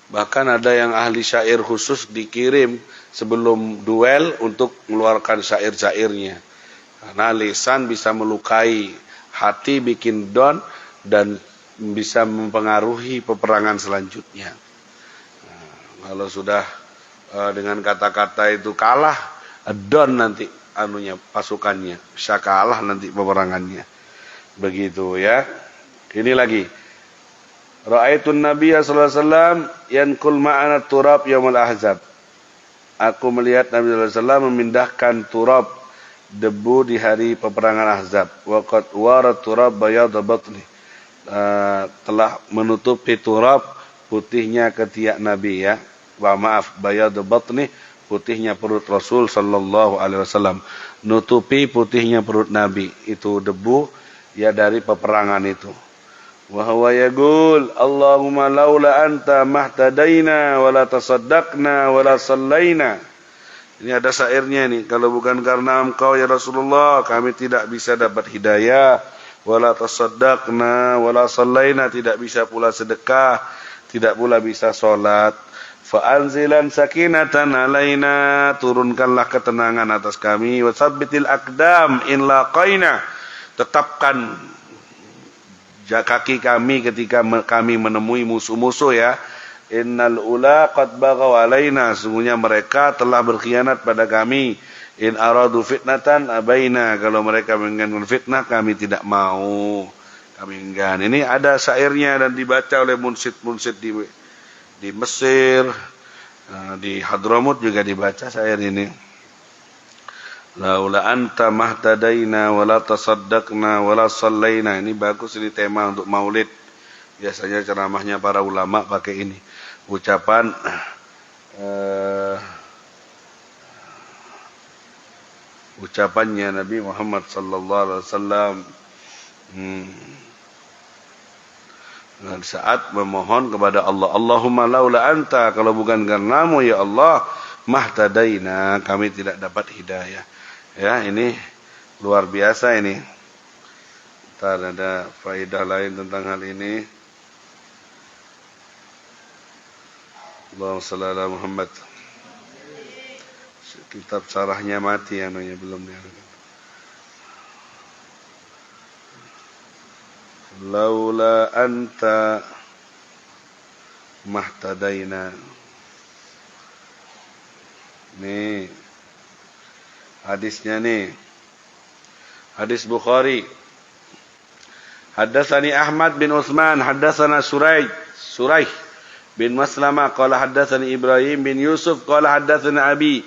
Bahkan ada yang ahli syair khusus dikirim sebelum duel untuk mengeluarkan syair-syairnya. Karena lisan bisa melukai, hati bikin down, dan bisa mempengaruhi peperangan selanjutnya. Kalau sudah dengan kata-kata itu kalah, down nanti pasukannya, bisa kalah nanti peperangannya. Begitu ya. Ini lagi. Ra'aitun Nabiyya sallallahu alaihi wasallam yankul ma'ana turab yaumul ahzab. Aku melihat Nabi sallallahu alaihi wasallam memindahkan turab, debu di hari peperangan Ahzab. Waqad wara turab bayad batni. Telah menutupi turab putihnya ketiak Nabi ya. Maaf, bayad batni, putihnya perut Rasul sallallahu alaihi wasallam. Nutupi putihnya perut Nabi, itu debu ya dari peperangan itu. Wa huwa yaqul Allahumma laula anta mahtadaina wala tasaddaqna wala sallaina. Ini ada syairnya nih, kalau bukan karena engkau ya Rasulullah kami tidak bisa dapat hidayah, wala tasaddaqna wala sallaina, tidak bisa pula sedekah, tidak pula bisa salat. Fa anzilan sakinatan alaina, turunkanlah ketenangan atas kami, wa sabbitil aqdam in laqaina, tetapkan kaki kami ketika kami menemui musuh-musuh ya. Innal ula qad baghaw alaina, sungguhnya mereka telah berkhianat pada kami. In aradu fitnatan abaina, kalau mereka menginginkan fitnah kami tidak mau, kami enggan. Ini ada syairnya dan dibaca oleh munsyid-munsyid di Mesir, di Hadramut juga dibaca syair ini. Laula anta mahtadaina wala tasaddaqna wala sallaina. Ini bagus, ini tema untuk maulid. Biasanya ceramahnya para ulama pakai ini. Ucapannya Nabi Muhammad sallallahu alaihi wasallam saat memohon kepada Allah, Allahumma laula anta, kalau bukan karenamu ya Allah, mahtadaina, kami tidak dapat hidayah. Ya, ini luar biasa ini. Ntar ada faedah lain tentang hal ini. Allahumma shalli ala Muhammad. Kitab syarahnya mati anunya belum diangkat. Laula anta mahtadaina. Nih hadisnya nih. Hadis Bukhari. Haddatsani Ahmad bin Utsman, haddatsana Suraih bin Maslamah qala haddatsani Ibrahim bin Yusuf qala haddatsana Abi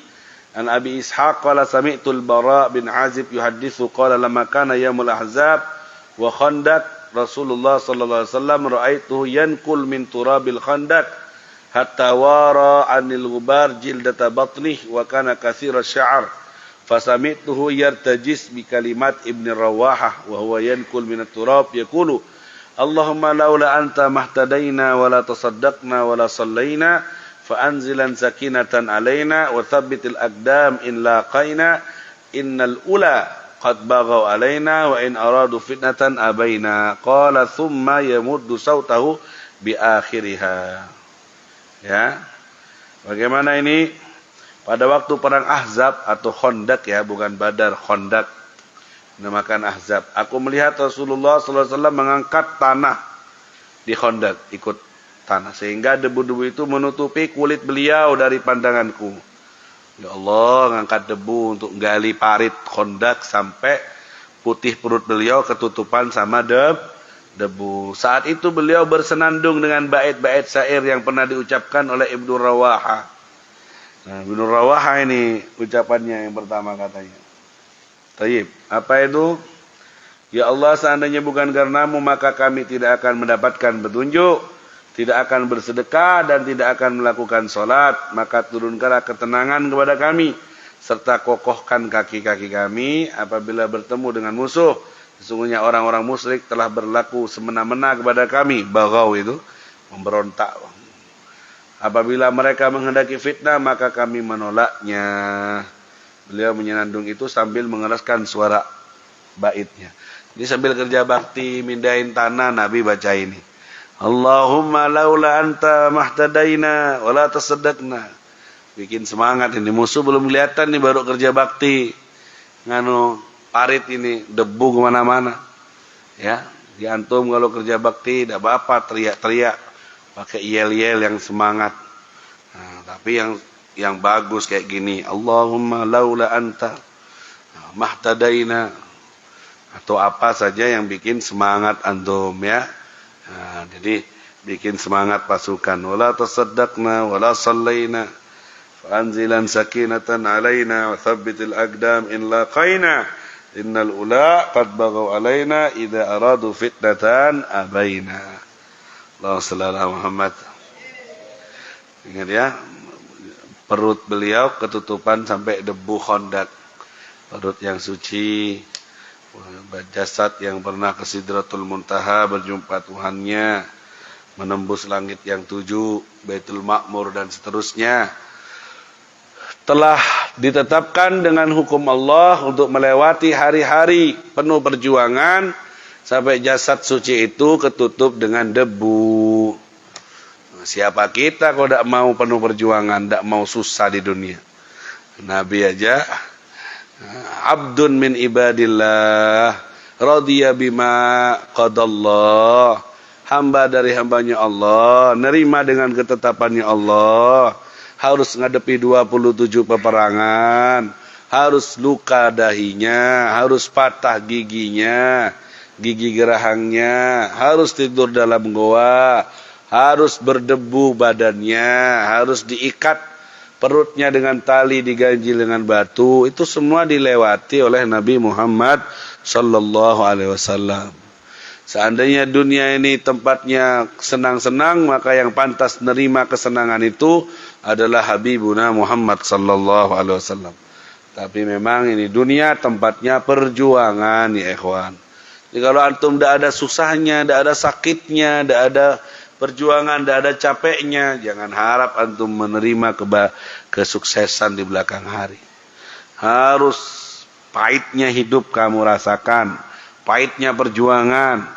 an Abi Ishaq qala sami'tu al-Bara bin Azib yuhaddithu qala lamma kana yaumul ahzab wa khandaq Rasulullah sallallahu alaihi wasallam ra'aituhu yankul min turabil khandaq hatta wara 'anil ghubar jildata batnih wa kana katsira asy-sya'r fasamituhu yartajis bi kalimat Ibn Rawahah wa huwa yankul min at-turab yaqulu Allahumma laula anta mahtadaina wa la tasaddaqna wa la sallaina fa anzilan sakinatan alaina wa thabbitil aqdam in laqaina innal ula qad baghaw alaina wa in aradu fitnatan abaina qala thumma yamuddu sautahu bi akhiriha. Ya. Bagaimana ini? Pada waktu perang Ahzab atau Khandaq ya, bukan Badar, Khandaq dinamakan Ahzab. Aku melihat Rasulullah sallallahu alaihi wasallam mengangkat tanah di Khandaq, ikut tanah sehingga debu-debu itu menutupi kulit beliau dari pandanganku. Ya Allah, ngangkat debu untuk gali parit Khandaq sampai putih perut beliau ketutupan sama debu. Saat itu beliau bersenandung dengan bait-bait syair yang pernah diucapkan oleh Ibnu Rawaha. Nah, Ibnu Rawaha ini ucapannya yang pertama katanya. Tayyib, apa itu? Ya Allah, seandainya bukan karenamu maka kami tidak akan mendapatkan petunjuk, tidak akan bersedekah dan tidak akan melakukan sholat. Maka turunkanlah ketenangan kepada kami serta kokohkan kaki-kaki kami apabila bertemu dengan musuh. Sesungguhnya orang-orang musyrik telah berlaku semena-mena kepada kami. Baghaw itu memberontak. Apabila mereka menghendaki fitnah maka kami menolaknya. Beliau menyenandung itu sambil mengeraskan suara baitnya. Jadi sambil kerja bakti mindahin tanah Nabi baca ini. Allahumma laula anta mahtadaina wala tasaddaqna. Bikin semangat ini. Musuh belum kelihatan nih baru kerja bakti. Nganu parit ini debu kemana-mana. Ya, di antum kalau kerja bakti tidak apa-apa teriak-teriak pakai yel-yel yang semangat. Nah, tapi yang bagus kayak gini. Allahumma laula anta mahtadaina atau apa saja yang bikin semangat antum ya. Nah, jadi bikin semangat pasukan. Wala tasaddaqna wala sallaina fa anzilan sakinatan alaina wa thabbitil aqdam in laqaina innal ula qad baghaw alaina idza aradu fitnatan abaina. Allahumma shalli ala Muhammad. Ingat ya, perut beliau ketutupan sampai debu Khandaq. Perut yang suci, jasad yang pernah ke Sidratul Muntaha berjumpa Tuhannya, menembus langit yang 7, Baitul Ma'mur dan seterusnya, telah ditetapkan dengan hukum Allah untuk melewati hari-hari penuh perjuangan sampai jasad suci itu ketutup dengan debu. Siapa kita kalau tidak mau penuh perjuangan, tidak mau susah di dunia? Nabi aja abdun min ibadillah radhiya bima qadallah, hamba dari hambanya Allah, nerima dengan ketetapannya Allah, harus ngadepi 27 peperangan, harus luka dahinya, harus patah giginya, gigi gerahangnya, harus tidur dalam goa, harus berdebu badannya, harus diikat perutnya dengan tali, diganjil dengan batu. Itu semua dilewati oleh Nabi Muhammad sallallahu alaihi wasallam. Seandainya dunia ini tempatnya senang-senang, maka yang pantas menerima kesenangan itu adalah Habibuna Muhammad sallallahu alaihi wasallam. Tapi memang ini dunia tempatnya perjuangan ya ikhwan. Jadi kalau antum tidak ada susahnya, tidak ada sakitnya, tidak ada perjuangan, tidak ada capeknya, jangan harap antum menerima kesuksesan di belakang hari. Harus pahitnya hidup kamu rasakan, pahitnya perjuangan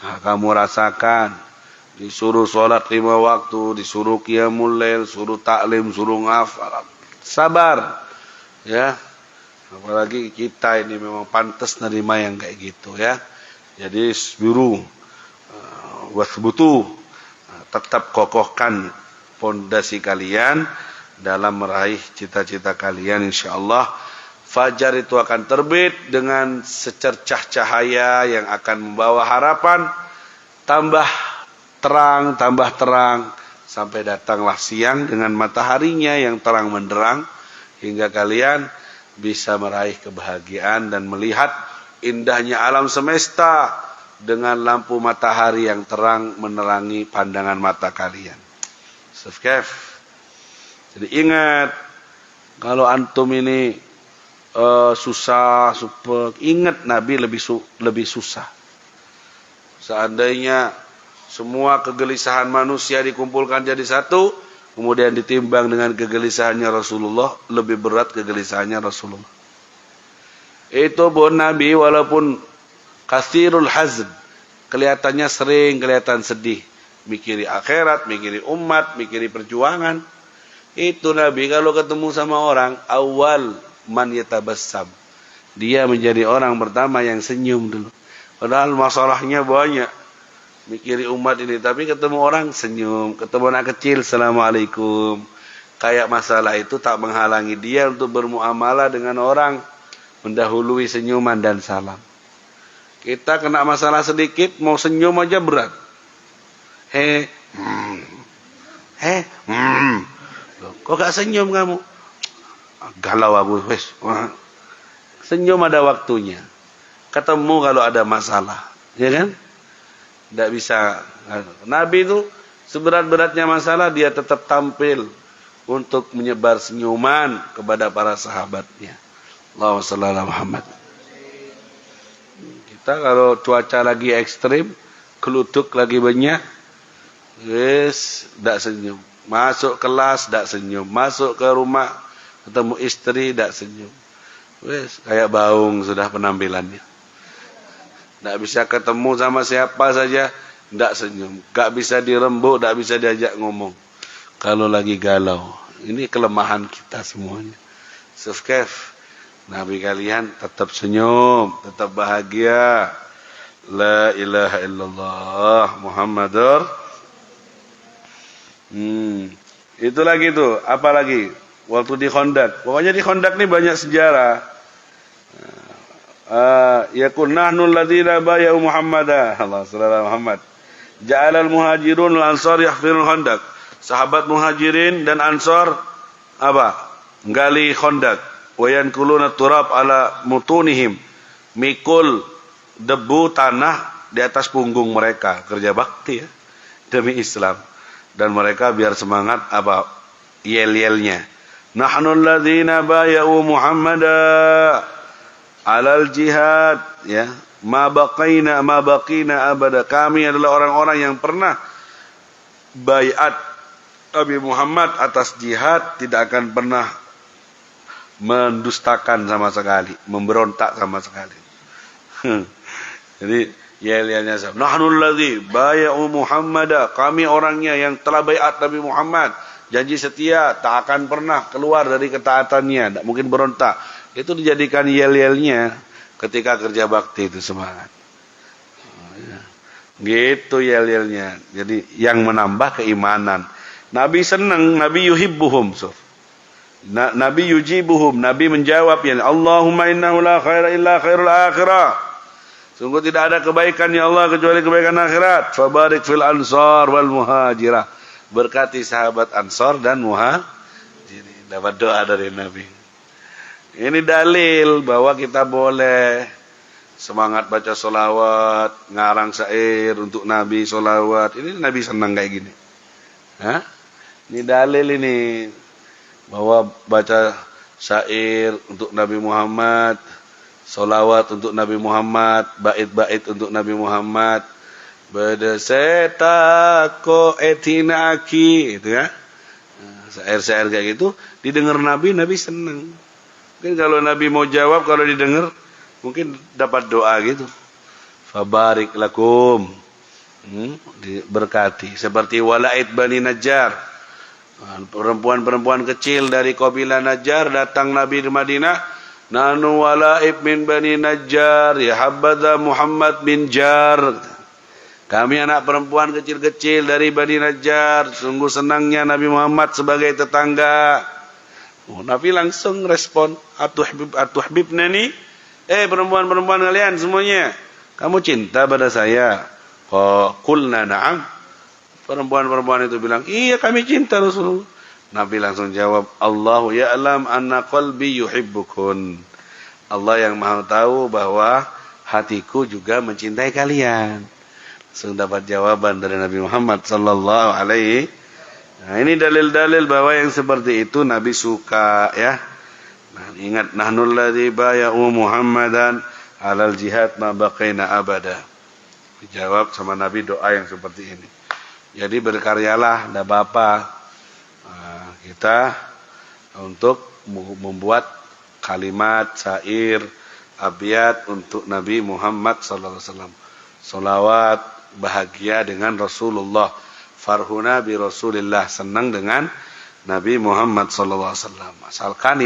kamu rasakan. Disuruh sholat 5 waktu, disuruh qiyamul lail, suruh taklim, suruh ngafal, sabar ya. Apalagi kita ini memang pantas nerima yang kayak gitu ya. Jadi biru wasbutu, tetap kokohkan fondasi kalian dalam meraih cita-cita kalian, insyaallah. Fajar itu akan terbit dengan secercah cahaya yang akan membawa harapan, tambah terang sampai datanglah siang dengan mataharinya yang terang benderang hingga kalian bisa meraih kebahagiaan dan melihat indahnya alam semesta dengan lampu matahari yang terang menerangi pandangan mata kalian. Safkaf. Jadi ingat, kalau antum ini susah, super, ingat Nabi lebih susah. Seandainya semua kegelisahan manusia dikumpulkan jadi satu, kemudian ditimbang dengan kegelisahannya Rasulullah, lebih berat kegelisahannya Rasulullah. Itu pun Nabi walaupun kathirul hazn, kelihatannya sering kelihatan sedih, mikiri akhirat, mikiri umat, mikiri perjuangan. Itu Nabi kalau ketemu sama orang, awal man yatabassam, dia menjadi orang pertama yang senyum dulu. Padahal masalahnya banyak, mikiri umat ini, tapi ketemu orang senyum, ketemu anak kecil assalamualaikum, kayak masalah itu tak menghalangi dia untuk bermuamalah dengan orang, mendahului senyuman dan salam. Kita kena masalah sedikit, mau senyum aja berat. Loh, kok gak senyum kamu? Galau aku, wes. Senyum ada waktunya. Ketemu kalau ada masalah, ya kan? Tidak bisa. Nabi itu seberat-beratnya masalah dia tetap tampil untuk menyebar senyuman kepada para sahabatnya. Allahumma shalli ala Muhammad. Kita kalau cuaca lagi ekstrim, keluduk lagi banyak, wes, tidak senyum. Masuk kelas, tidak senyum. Masuk ke rumah, ketemu istri, tidak senyum. Wes, kayak baung sudah penampilannya. Tidak bisa ketemu sama siapa saja, tidak senyum. Gak bisa dirembuk, tidak bisa diajak ngomong. Kalau lagi galau, ini kelemahan kita semuanya. Sufkef. Nabi kalian tetap senyum, tetap bahagia. La ilaha illallah Muhammadur. Itu lagi tuh, apa lagi? Waktu di Khandaq. Pokoknya di Khandaq ini banyak sejarah. Yakun nahnu alladziina bay'u Muhammadan. Allah sallallahu Muhammad. Ja'alal muhajirun wal ansar yahfirul Khandaq. Sahabat muhajirin dan ansar apa? Gali Khandaq. Wayan kuluna turab ala mutunihim, mikul debu tanah di atas punggung mereka, kerja bakti ya, demi Islam. Dan mereka biar semangat apa? Yel-yelnya. Nahnu alladzina bay'u Muhammada alal jihad, ya. Ma baqina abada. Kami adalah orang-orang yang pernah baiat Nabi Muhammad atas jihad, tidak akan pernah mendustakan sama sekali, memberontak sama sekali. Jadi yel-yelnya sama. Nahnu allazi bay'u Muhammada, kami orangnya yang telah baiat Nabi Muhammad, janji setia, tak akan pernah keluar dari ketaatannya, tak mungkin berontak. Itu dijadikan yel-yelnya ketika kerja bakti itu semangat. Gitu yel-yelnya. Jadi yang menambah keimanan. Nabi senang, Nabi yuhibbuhum. Nabi yujibuhum, Nabi menjawab ya Allahumma innahu la khaira illa khairul akhirah. Sungguh tidak ada kebaikan ya Allah kecuali kebaikan akhirat. Fabarik fil ansar wal muhajirah. Berkati sahabat ansar dan muhajirin. Dapat doa dari Nabi. Ini dalil bahwa kita boleh semangat baca solawat, ngarang syair untuk Nabi solawat. Ini Nabi senang kayak gini. Hah? Ini dalil ini. Bahwa baca syair untuk Nabi Muhammad, solawat untuk Nabi Muhammad, bait-bait untuk Nabi Muhammad, bedeseta ko etinaki, itu ya, syair-syair kayak gitu, didengar Nabi, Nabi senang. Mungkin kalau Nabi mau jawab, kalau didengar, mungkin dapat doa gitu. Fabarik lakum, diberkati. Seperti Walaid Bani Najjar. Perempuan-perempuan kecil dari kabilah Najjar datang Nabi di Madinah. Nanu walaib min Bani Najjar, ya habadha Muhammad bin Jar. Kami anak perempuan kecil-kecil dari Bani Najjar, sungguh senangnya Nabi Muhammad sebagai tetangga. Nabi langsung respon, atuhbibnani, perempuan-perempuan kalian semuanya, kamu cinta pada saya? Qulna na'am. Perempuan-perempuan itu bilang, iya kami cinta Rasulullah. Nabi langsung jawab, Allahu ya'lam anna qalbi yuhibbukun. Allah yang maha tahu bahwa hatiku juga mencintai kalian. Langsung dapat jawaban dari Nabi Muhammad sallallahu alaihi. Nah, ini dalil-dalil bahwa yang seperti itu Nabi suka ya. Nah, ingat nahnu alladzi bay'u Muhammadan alal jihad ma baqaina abada. Dijawab sama Nabi doa yang seperti ini. Jadi berkaryalah, tidak apa-apa. Kita untuk membuat kalimat, syair, abiyat untuk Nabi Muhammad SAW. Salawat, bahagia dengan Rasulullah. Farhuna bi Rasulillah, senang dengan Nabi Muhammad SAW. Asalkan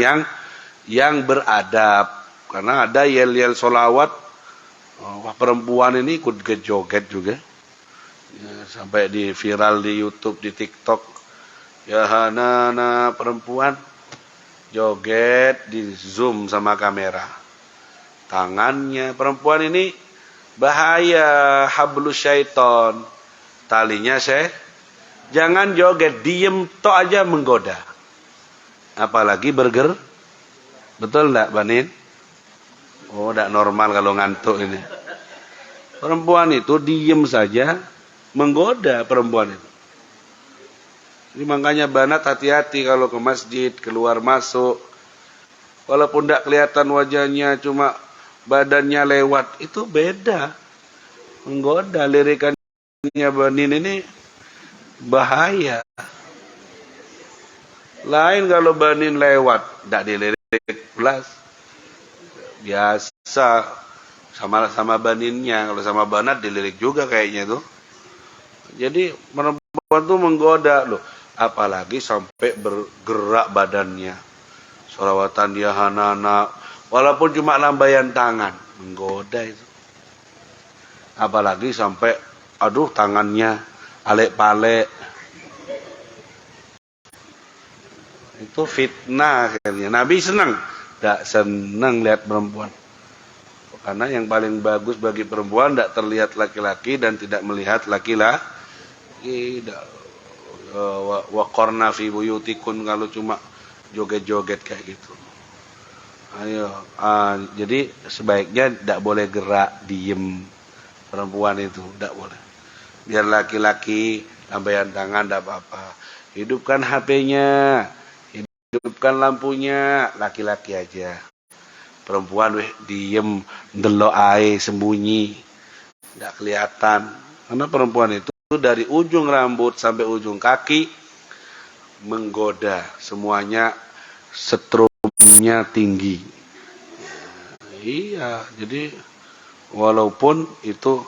yang beradab. Karena ada yel-yel salawat, perempuan ini ikut joget juga. Ya, sampai di viral di YouTube, di TikTok, Ya Hanana, perempuan joget di zoom sama kamera. Tangannya perempuan ini bahaya, hablus syaiton. Talinya jangan joget, diem tok aja menggoda. Apalagi burger. Betul enggak, Banin? Oh, enggak normal kalau ngantuk ini. Perempuan itu diem saja menggoda perempuan itu. Jadi makanya banat hati-hati kalau ke masjid, keluar masuk. Walaupun tidak kelihatan wajahnya, cuma badannya lewat, itu beda. Menggoda, lirikannya Banin ini bahaya. Lain kalau Banin lewat, tidak dilirik plus. Biasa, sama Baninnya. Kalau sama Banat dilirik juga kayaknya tuh. Jadi perempuan tuh menggoda loh. Apalagi sampai bergerak badannya. Sholawatan dia Hanana. Walaupun cuma lambaian tangan. Menggoda itu. Apalagi sampai, aduh tangannya alek-palek. Itu fitnah akhirnya. Nabi senang. Tidak senang lihat perempuan. Karena yang paling bagus bagi perempuan tidak terlihat laki-laki dan tidak melihat laki-laki. Waqarna fi buyutikun, kalau cuma joget-joget kayak gitu. Ayo, jadi sebaiknya tidak boleh gerak, diem perempuan itu, tidak boleh. Biar laki-laki lambaian tangan tidak apa-apa. Hidupkan HP-nya, hidupkan lampunya, laki-laki aja. Perempuan diem, delok ae, sembunyi, tidak kelihatan. Karena perempuan itu dari ujung rambut sampai ujung kaki menggoda, semuanya setrumnya tinggi. Iya, jadi walaupun itu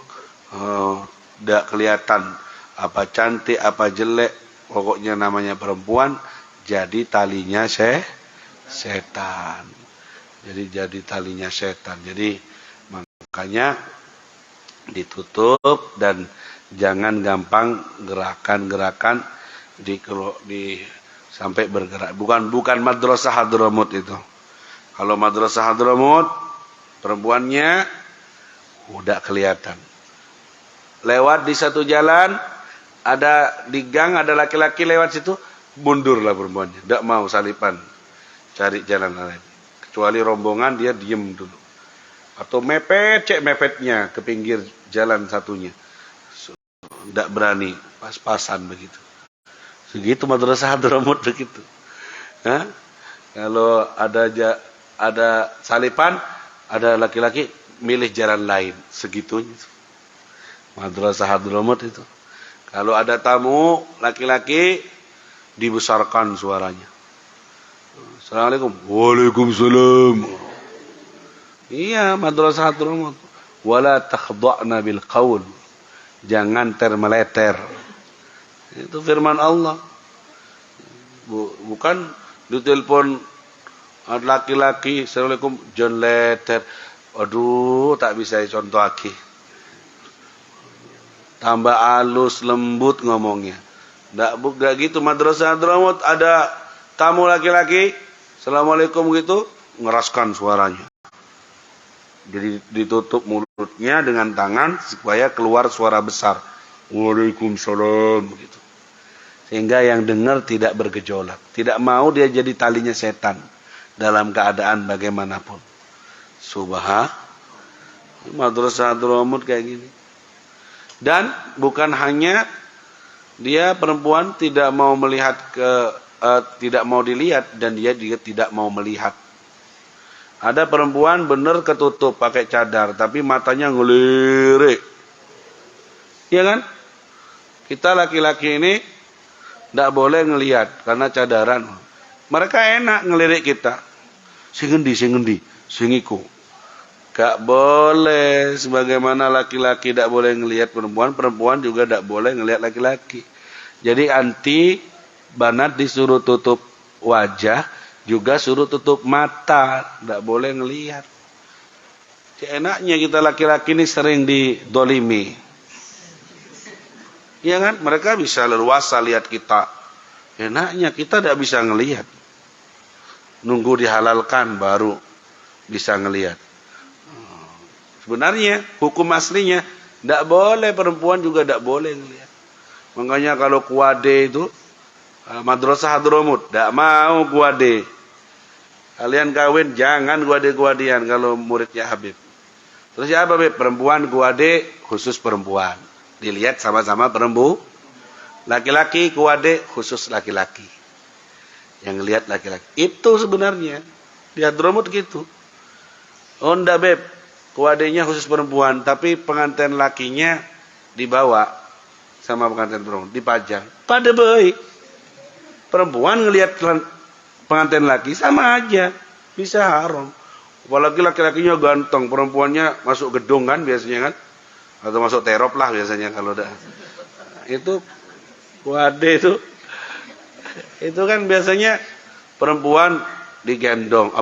tidak kelihatan apa cantik apa jelek, pokoknya namanya perempuan, jadi talinya setan. Jadi talinya setan. Jadi makanya ditutup dan jangan gampang gerakan-gerakan sampai bergerak. Bukan madrasah Hadramut itu. Kalau madrasah Hadramut perempuannya udah kelihatan. Lewat di satu jalan, ada di gang ada laki-laki lewat situ, mundurlah perempuannya. Tidak mau salipan, cari jalan lain. Kecuali rombongan dia diem dulu. Atau mepetnya ke pinggir jalan satunya. Tidak berani, pas-pasan begitu. Segitu madrasah Hadramut begitu. Hah? Kalau ada salipan, ada laki-laki milih jalan lain, segitunya. Madrasah Hadramut itu. Kalau ada tamu laki-laki, dibesarkan suaranya. Assalamualaikum. Waalaikumsalam. Iya, madrasah Hadramut. Wala takhda'na bil qaul. Jangan termeleter. Itu firman Allah. Bukan ditelepon laki-laki, Assalamualaikum, John letter. Aduh, tak bisa contoh lagi. Tambah halus, lembut ngomongnya. Enggak gitu. Madrasah Hadramut ada tamu laki-laki, Assalamualaikum gitu, ngeraskan suaranya. Jadi ditutup mulutnya dengan tangan supaya keluar suara besar. Waalaikumsalam begitu. Sehingga yang dengar tidak bergejolak. Tidak mau dia jadi talinya setan dalam keadaan bagaimanapun. Subhanallah. Madrasah Hadramut kayak gini. Dan bukan hanya dia perempuan tidak mau melihat tidak mau dilihat, dan dia juga tidak mau melihat. Ada perempuan benar ketutup pakai cadar, tapi matanya ngelirik. Iya kan? Kita laki-laki ini tidak boleh ngelihat karena cadaran. Mereka enak ngelirik kita. Sing endi, sing iku. Gak boleh. Sebagaimana laki-laki tidak boleh ngelihat perempuan, perempuan juga tidak boleh ngelihat laki-laki. Jadi anti Banat disuruh tutup wajah, juga suruh tutup mata, tidak boleh ngelihat. Enaknya kita laki-laki ini sering didolimi. Iya kan? Mereka bisa leluasa lihat kita. Enaknya kita tidak bisa ngelihat. Nunggu dihalalkan baru bisa ngelihat. Sebenarnya hukum aslinya tidak boleh, perempuan juga tidak boleh ngelihat. Makanya kalau kuade itu Madrasah Hadramut tidak mau kuade. Kalian kawin jangan kuade-kuadian kalau muridnya Habib. Terus ya apa Beb? Perempuan kuade khusus perempuan. Dilihat sama-sama perempuan. Laki-laki kuade khusus laki-laki. Yang lihat laki-laki. Itu sebenarnya di Hadramut gitu. Oh enggak Beb, kuadenya khusus perempuan, tapi pengantin lakinya dibawa sama pengantin perempuan, dipajang. Pada baik. Perempuan ngelihat pengantin laki sama aja, bisa haram. Apalagi laki-lakinya ganteng, perempuannya masuk gedung kan biasanya kan, atau masuk terop lah biasanya kalau udah. Itu kuade itu kan biasanya perempuan digendong,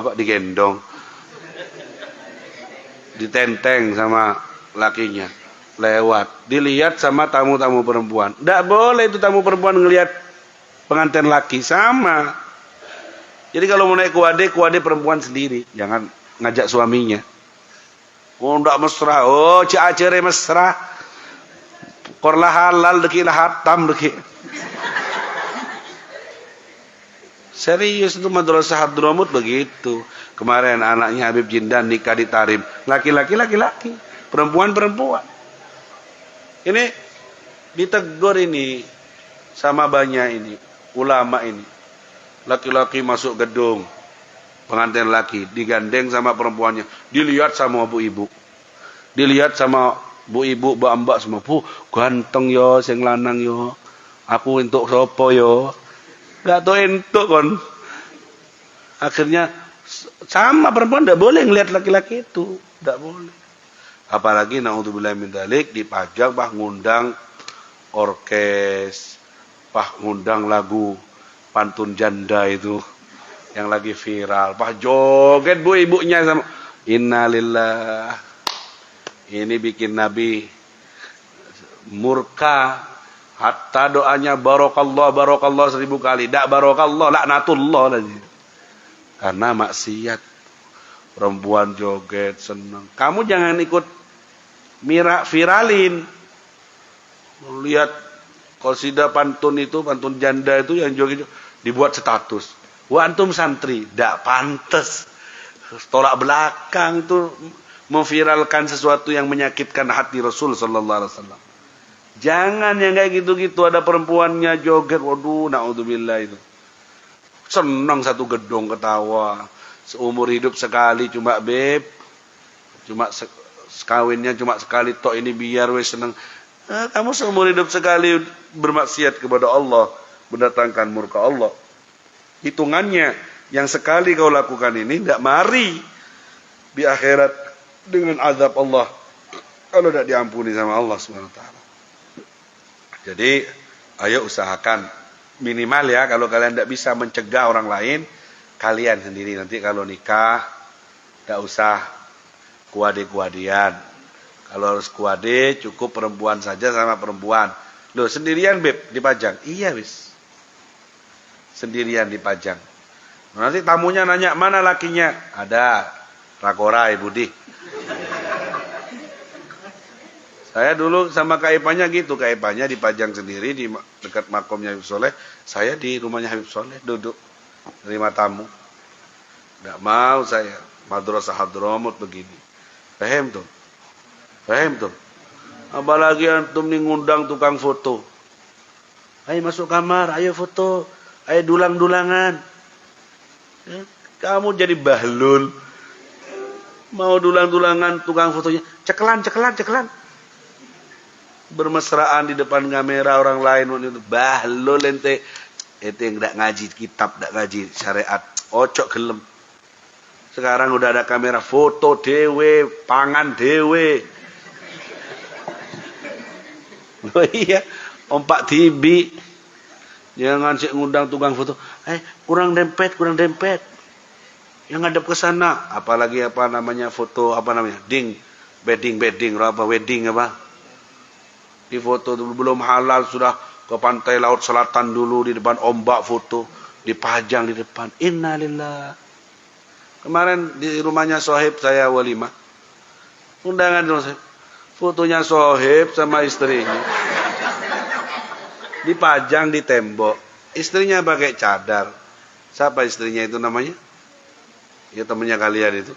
ditenteng sama lakinya, lewat, dilihat sama tamu-tamu perempuan. Tidak boleh itu tamu perempuan ngelihat pengantin laki sama. Jadi kalau mau naik kuade perempuan sendiri, jangan ngajak suaminya. Oh ndak mesra, oh acere mesra. Korlah halal dekilah hatam deki. Serius itu Madrasah Hadramut begitu. Kemarin anaknya Habib Jindan nikah di Tarim, laki-laki, perempuan. Ini ditegur ini sama banyak ini ulama ini. Laki-laki masuk gedung, pengantin laki digandeng sama perempuannya, dilihat sama bu ibu, dilihat sama bu ibu, mbak semua, ganteng yo, sing lanang yo, aku entuk sopo yo, gak tau entuk kon. Akhirnya sama perempuan tidak boleh ngelihat laki-laki itu, tidak boleh. Apalagi naudzubillah min dzalik dipajang bah ngundang orkes, bah ngundang lagu pantun janda itu yang lagi viral, bah joget bu ibunya sama innalillah. Ini bikin Nabi murka, hatta doanya barokallah 1000 kali, dak barokallah laknatullah lagi. Karena maksiat. Perempuan joget senang. Kamu jangan ikut viralin. Lihat qasidah pantun itu, pantun janda itu yang joget dibuat status. Wah antum santri, ndak pantes. Tolak belakang itu memviralkan sesuatu yang menyakitkan hati Rasul sallallahu alaihi wasallam. Jangan yang kayak gitu-gitu ada perempuannya joget, waduh naudzubillah itu. Senang satu gedung ketawa. Seumur hidup sekali cuma Beb. Cuma sekawinnya cuma sekali tok ini biar wes senang. Kamu seumur hidup sekali bermaksiat kepada Allah, mendatangkan murka Allah. Hitungannya yang sekali kau lakukan ini tidak mari di akhirat dengan azab Allah kalau tidak diampuni sama Allah SWT. Jadi ayo usahakan minimal ya, kalau kalian tidak bisa mencegah orang lain, kalian sendiri nanti kalau nikah tidak usah kuade-kuadian. Kalau harus kuade cukup perempuan saja sama perempuan. Loh sendirian Beb dipajang? Iya wis, sendirian dipajang. Nanti tamunya nanya mana lakinya? Ada Rakora Ibu Di. Saya dulu sama Kak Ipanya gitu, Kak Ipanya dipajang sendiri di dekat makomnya Habib Soleh. Saya di rumahnya Habib Soleh duduk terima tamu. Tidak mau saya Madrasah Hadramut begini. Paham tuh? Apalagi antum nih ngundang tukang foto. Ayo masuk kamar, ayo foto, ayo dulang-dulangan. Kamu jadi bahlul. Mau dulang-dulangan tukang fotonya, cekelan. Bermesraan di depan kamera orang lain, bahlul ente. Itu yang tidak ngaji kitab, tidak ngaji syariat, ocok gelem. Sekarang udah ada kamera, foto dewe, pangan dewe. Oh iya, ompak tibi. Jangan sih ngundang tukang foto. Kurang dempet. Yang ngadep ke sana, apalagi apa namanya foto apa namanya? Wedding apa? Di foto belum halal sudah ke pantai laut selatan dulu di depan ombak foto, dipajang di depan. Innalillah. Kemarin di rumahnya Sohib saya walimah. Undangan dulu Sohib. Fotonya Sohib sama istrinya. Dipajang di tembok. Istrinya pakai cadar. Siapa istrinya itu namanya? Ya temannya kalian itu.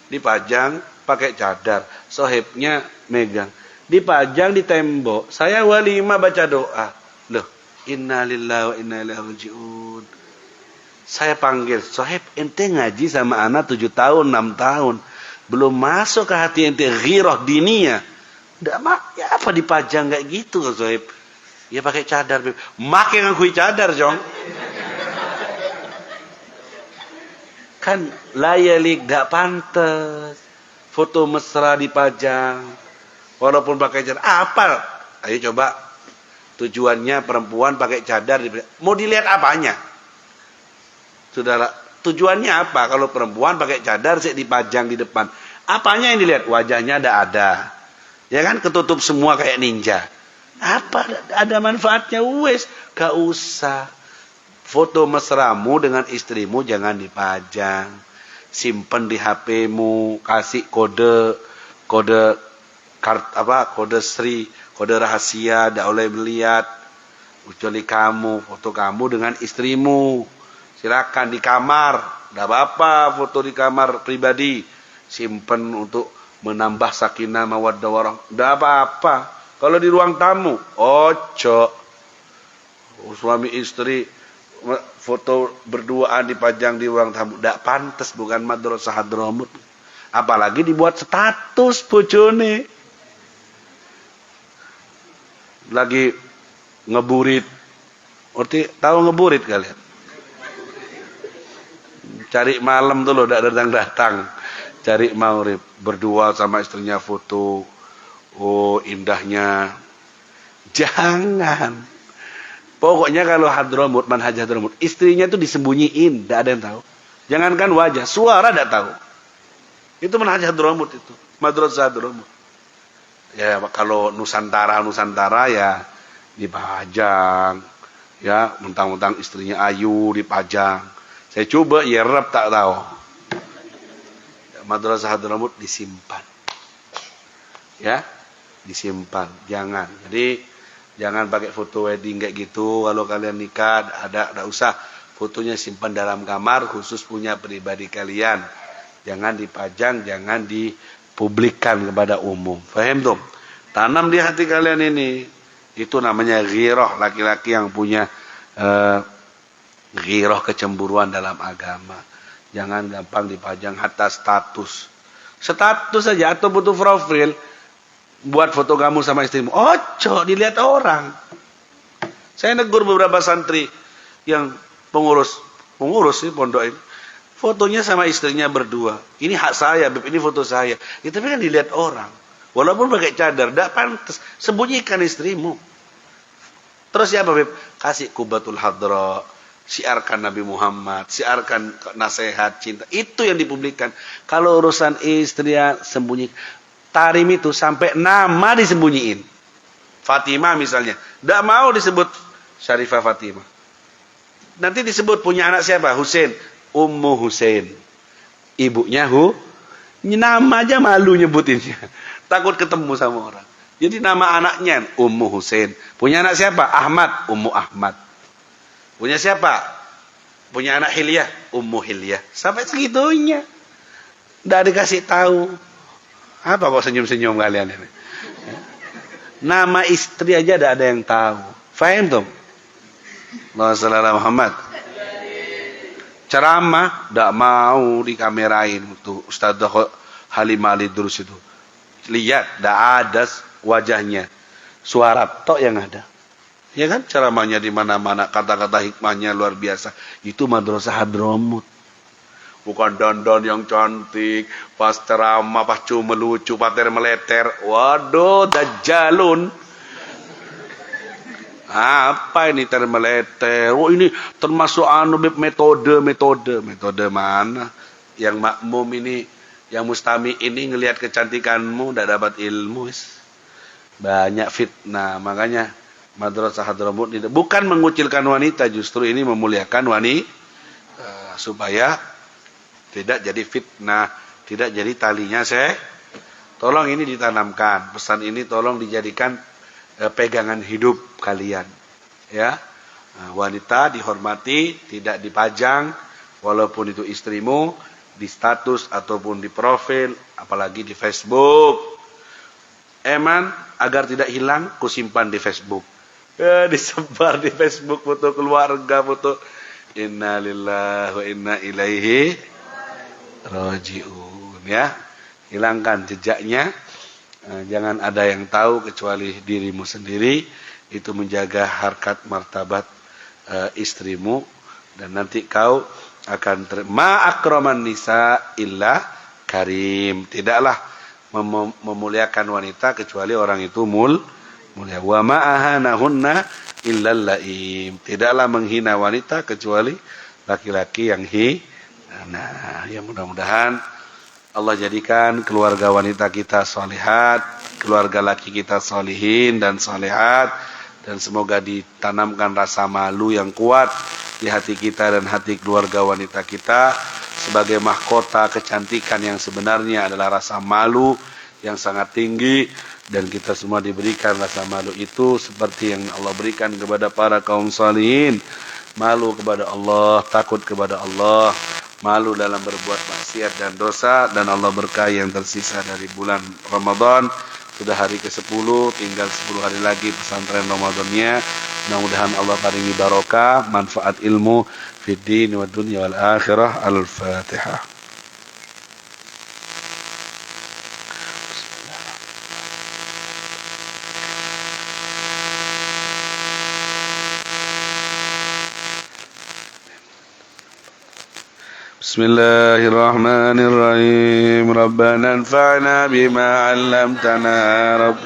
Dipajang pakai cadar. Sohibnya megang. Dipajang di tembok. Saya walimah baca doa. Loh, innalillahi wa inna ilaihi raji'un. Saya panggil, Sohib, ente ngaji sama anak 7 tahun, 6 tahun. Belum masuk ke hati ente ghirah diniyah. Ya apa dipajang kayak gitu, Sohib? Ya pakai cadar. Makin ngakui cadar, Jong. Kan layalik, gak pantas. Foto mesra dipajang. Walaupun pakai cadar, apa? Ayo coba. Tujuannya perempuan pakai cadar. Mau dilihat apanya? Saudara, tujuannya apa? Kalau perempuan pakai cadar, saya dipajang di depan. Apanya yang dilihat? Wajahnya ada. Ya kan? Ketutup semua kayak ninja. Apa? Ada manfaatnya? Wes, gak usah. Foto mesramu dengan istrimu jangan dipajang. Simpen di HP-mu. Kasih kode sri, kode rahasia, tidak boleh melihat kecuali kamu, foto kamu dengan istrimu. Silakan di kamar, tidak apa-apa foto di kamar pribadi, simpen untuk menambah sakinah mawaddah warahmah, tidak apa-apa. Kalau di ruang tamu, ojo. Suami istri foto berduaan dipajang di ruang tamu, tidak pantas, bukan madrasah Hadramut. Apalagi dibuat status bojone. Lagi ngeburit. Tahu ngeburit kalian? Cari malam tuh loh, tidak datang-datang. Cari maghrib, berdua sama istrinya foto. Oh, indahnya. Jangan. Pokoknya kalau Hadramut, manhaj Hadramut, istrinya tuh disembunyiin, tidak ada yang tahu. Jangankan wajah, suara tidak tahu. Itu manhaj Hadramut itu, madrasah Hadramut. Ya kalau Nusantara ya dipajang, ya mentang-mentang istrinya ayu dipajang. Saya coba ya rep tak tahu. Madrasah Hadramut disimpan, ya disimpan. Jangan. Jadi jangan pakai foto wedding kayak gitu. Kalau kalian nikah ada usah. Fotonya simpan dalam kamar khusus punya pribadi kalian. Jangan dipajang, jangan dipublikkan kepada umum. Paham tuh? Tanam di hati kalian ini. Itu namanya ghirah, laki-laki yang punya ghirah, kecemburuan dalam agama. Jangan gampang dipajang hatta status. Status saja atau butuh profil. Buat foto kamu sama istrimu. Ojo, dilihat orang. Saya negur beberapa santri yang pengurus sih pondok ini. Fotonya sama istrinya berdua. Ini hak saya, Beb, ini foto saya. Ya, tapi kan dilihat orang. Walaupun pakai cadar, tidak pantas. Sembunyikan istrimu. Terus siapa, Beb? Kasih kubatul hadra. Siarkan Nabi Muhammad. Siarkan nasihat cinta. Itu yang dipublikkan. Kalau urusan istri ya sembunyikan. Tarim itu sampai nama disembunyiin. Fatimah misalnya. Tidak mau disebut Syarifah Fatimah. Nanti disebut punya anak siapa? Husain. Ummu Husain. Ibunya nama aja malu nyebutinnya. Takut ketemu sama orang. Jadi nama anaknya Ummu Husain. Punya anak siapa? Ahmad. Ummu Ahmad. Punya siapa? Punya anak Hilyah. Ummu Hilyah. Sampai segitunya. Tidak dikasih tahu. Apa kok senyum-senyum kalian ini? Nama istri aja tidak ada yang tahu. Faham tuh? Allahumma shalli ala Muhammad. Ceramah tidak mau dikamerain tuh Ustadzah Halimah Al-Idrus itu. Lihat, tidak ada wajahnya. Suara tok yang ada. Ya kan? Ceramahnya di mana-mana, kata-kata hikmahnya luar biasa. Itu madrasah Hadramut. Bukan dandan yang cantik, pas ceramah, pas cuma lucu, pater meleter. Waduh, dajjalun. Apa ini termeleter? Oh ini termasuk metode mana? Yang makmum ini, yang mustami ini ngelihat kecantikanmu, tidak dapat ilmu. Banyak fitnah, makanya Madrasah Hadramut bukan mengucilkan wanita, justru ini memuliakan wanita supaya tidak jadi fitnah, tidak jadi talinya tolong ini ditanamkan, pesan ini tolong dijadikan pegangan hidup kalian, ya. Wanita dihormati, tidak dipajang, walaupun itu istrimu, di status ataupun di profil, apalagi di Facebook. Eman agar tidak hilang, kusimpan di Facebook. Disebar di Facebook foto keluarga, foto. Inna lillahi wa inna ilaihi raji'un, ya. Hilangkan jejaknya. Jangan ada yang tahu kecuali dirimu sendiri. Itu menjaga harkat martabat istrimu, dan nanti kau akan ma akraman nisa illa karim. Tidaklah memuliakan wanita kecuali orang itu mulia. Wa ma ahanahunna illa laim. Tidaklah menghina wanita kecuali laki-laki yang Nah, ya mudah-mudahan Allah jadikan keluarga wanita kita solihat, keluarga laki kita solihin dan solihat, dan semoga ditanamkan rasa malu yang kuat di hati kita dan hati keluarga wanita kita. Sebagai mahkota kecantikan yang sebenarnya adalah rasa malu yang sangat tinggi, dan kita semua diberikan rasa malu itu seperti yang Allah berikan kepada para kaum salihin. Malu kepada Allah, takut kepada Allah, malu dalam berbuat maksiat dan dosa, dan Allah berkahi yang tersisa dari bulan Ramadan. Sudah hari ke-10, tinggal 10 hari lagi pesantren Ramadannya. Mudah-mudahan Allah paringi barokah, manfaat ilmu fid din wa dunya wal akhirah. Al-Fatihah. Bismillahirrahmanirrahim. Rabbana anfa'na bima 'allamtana. Rabb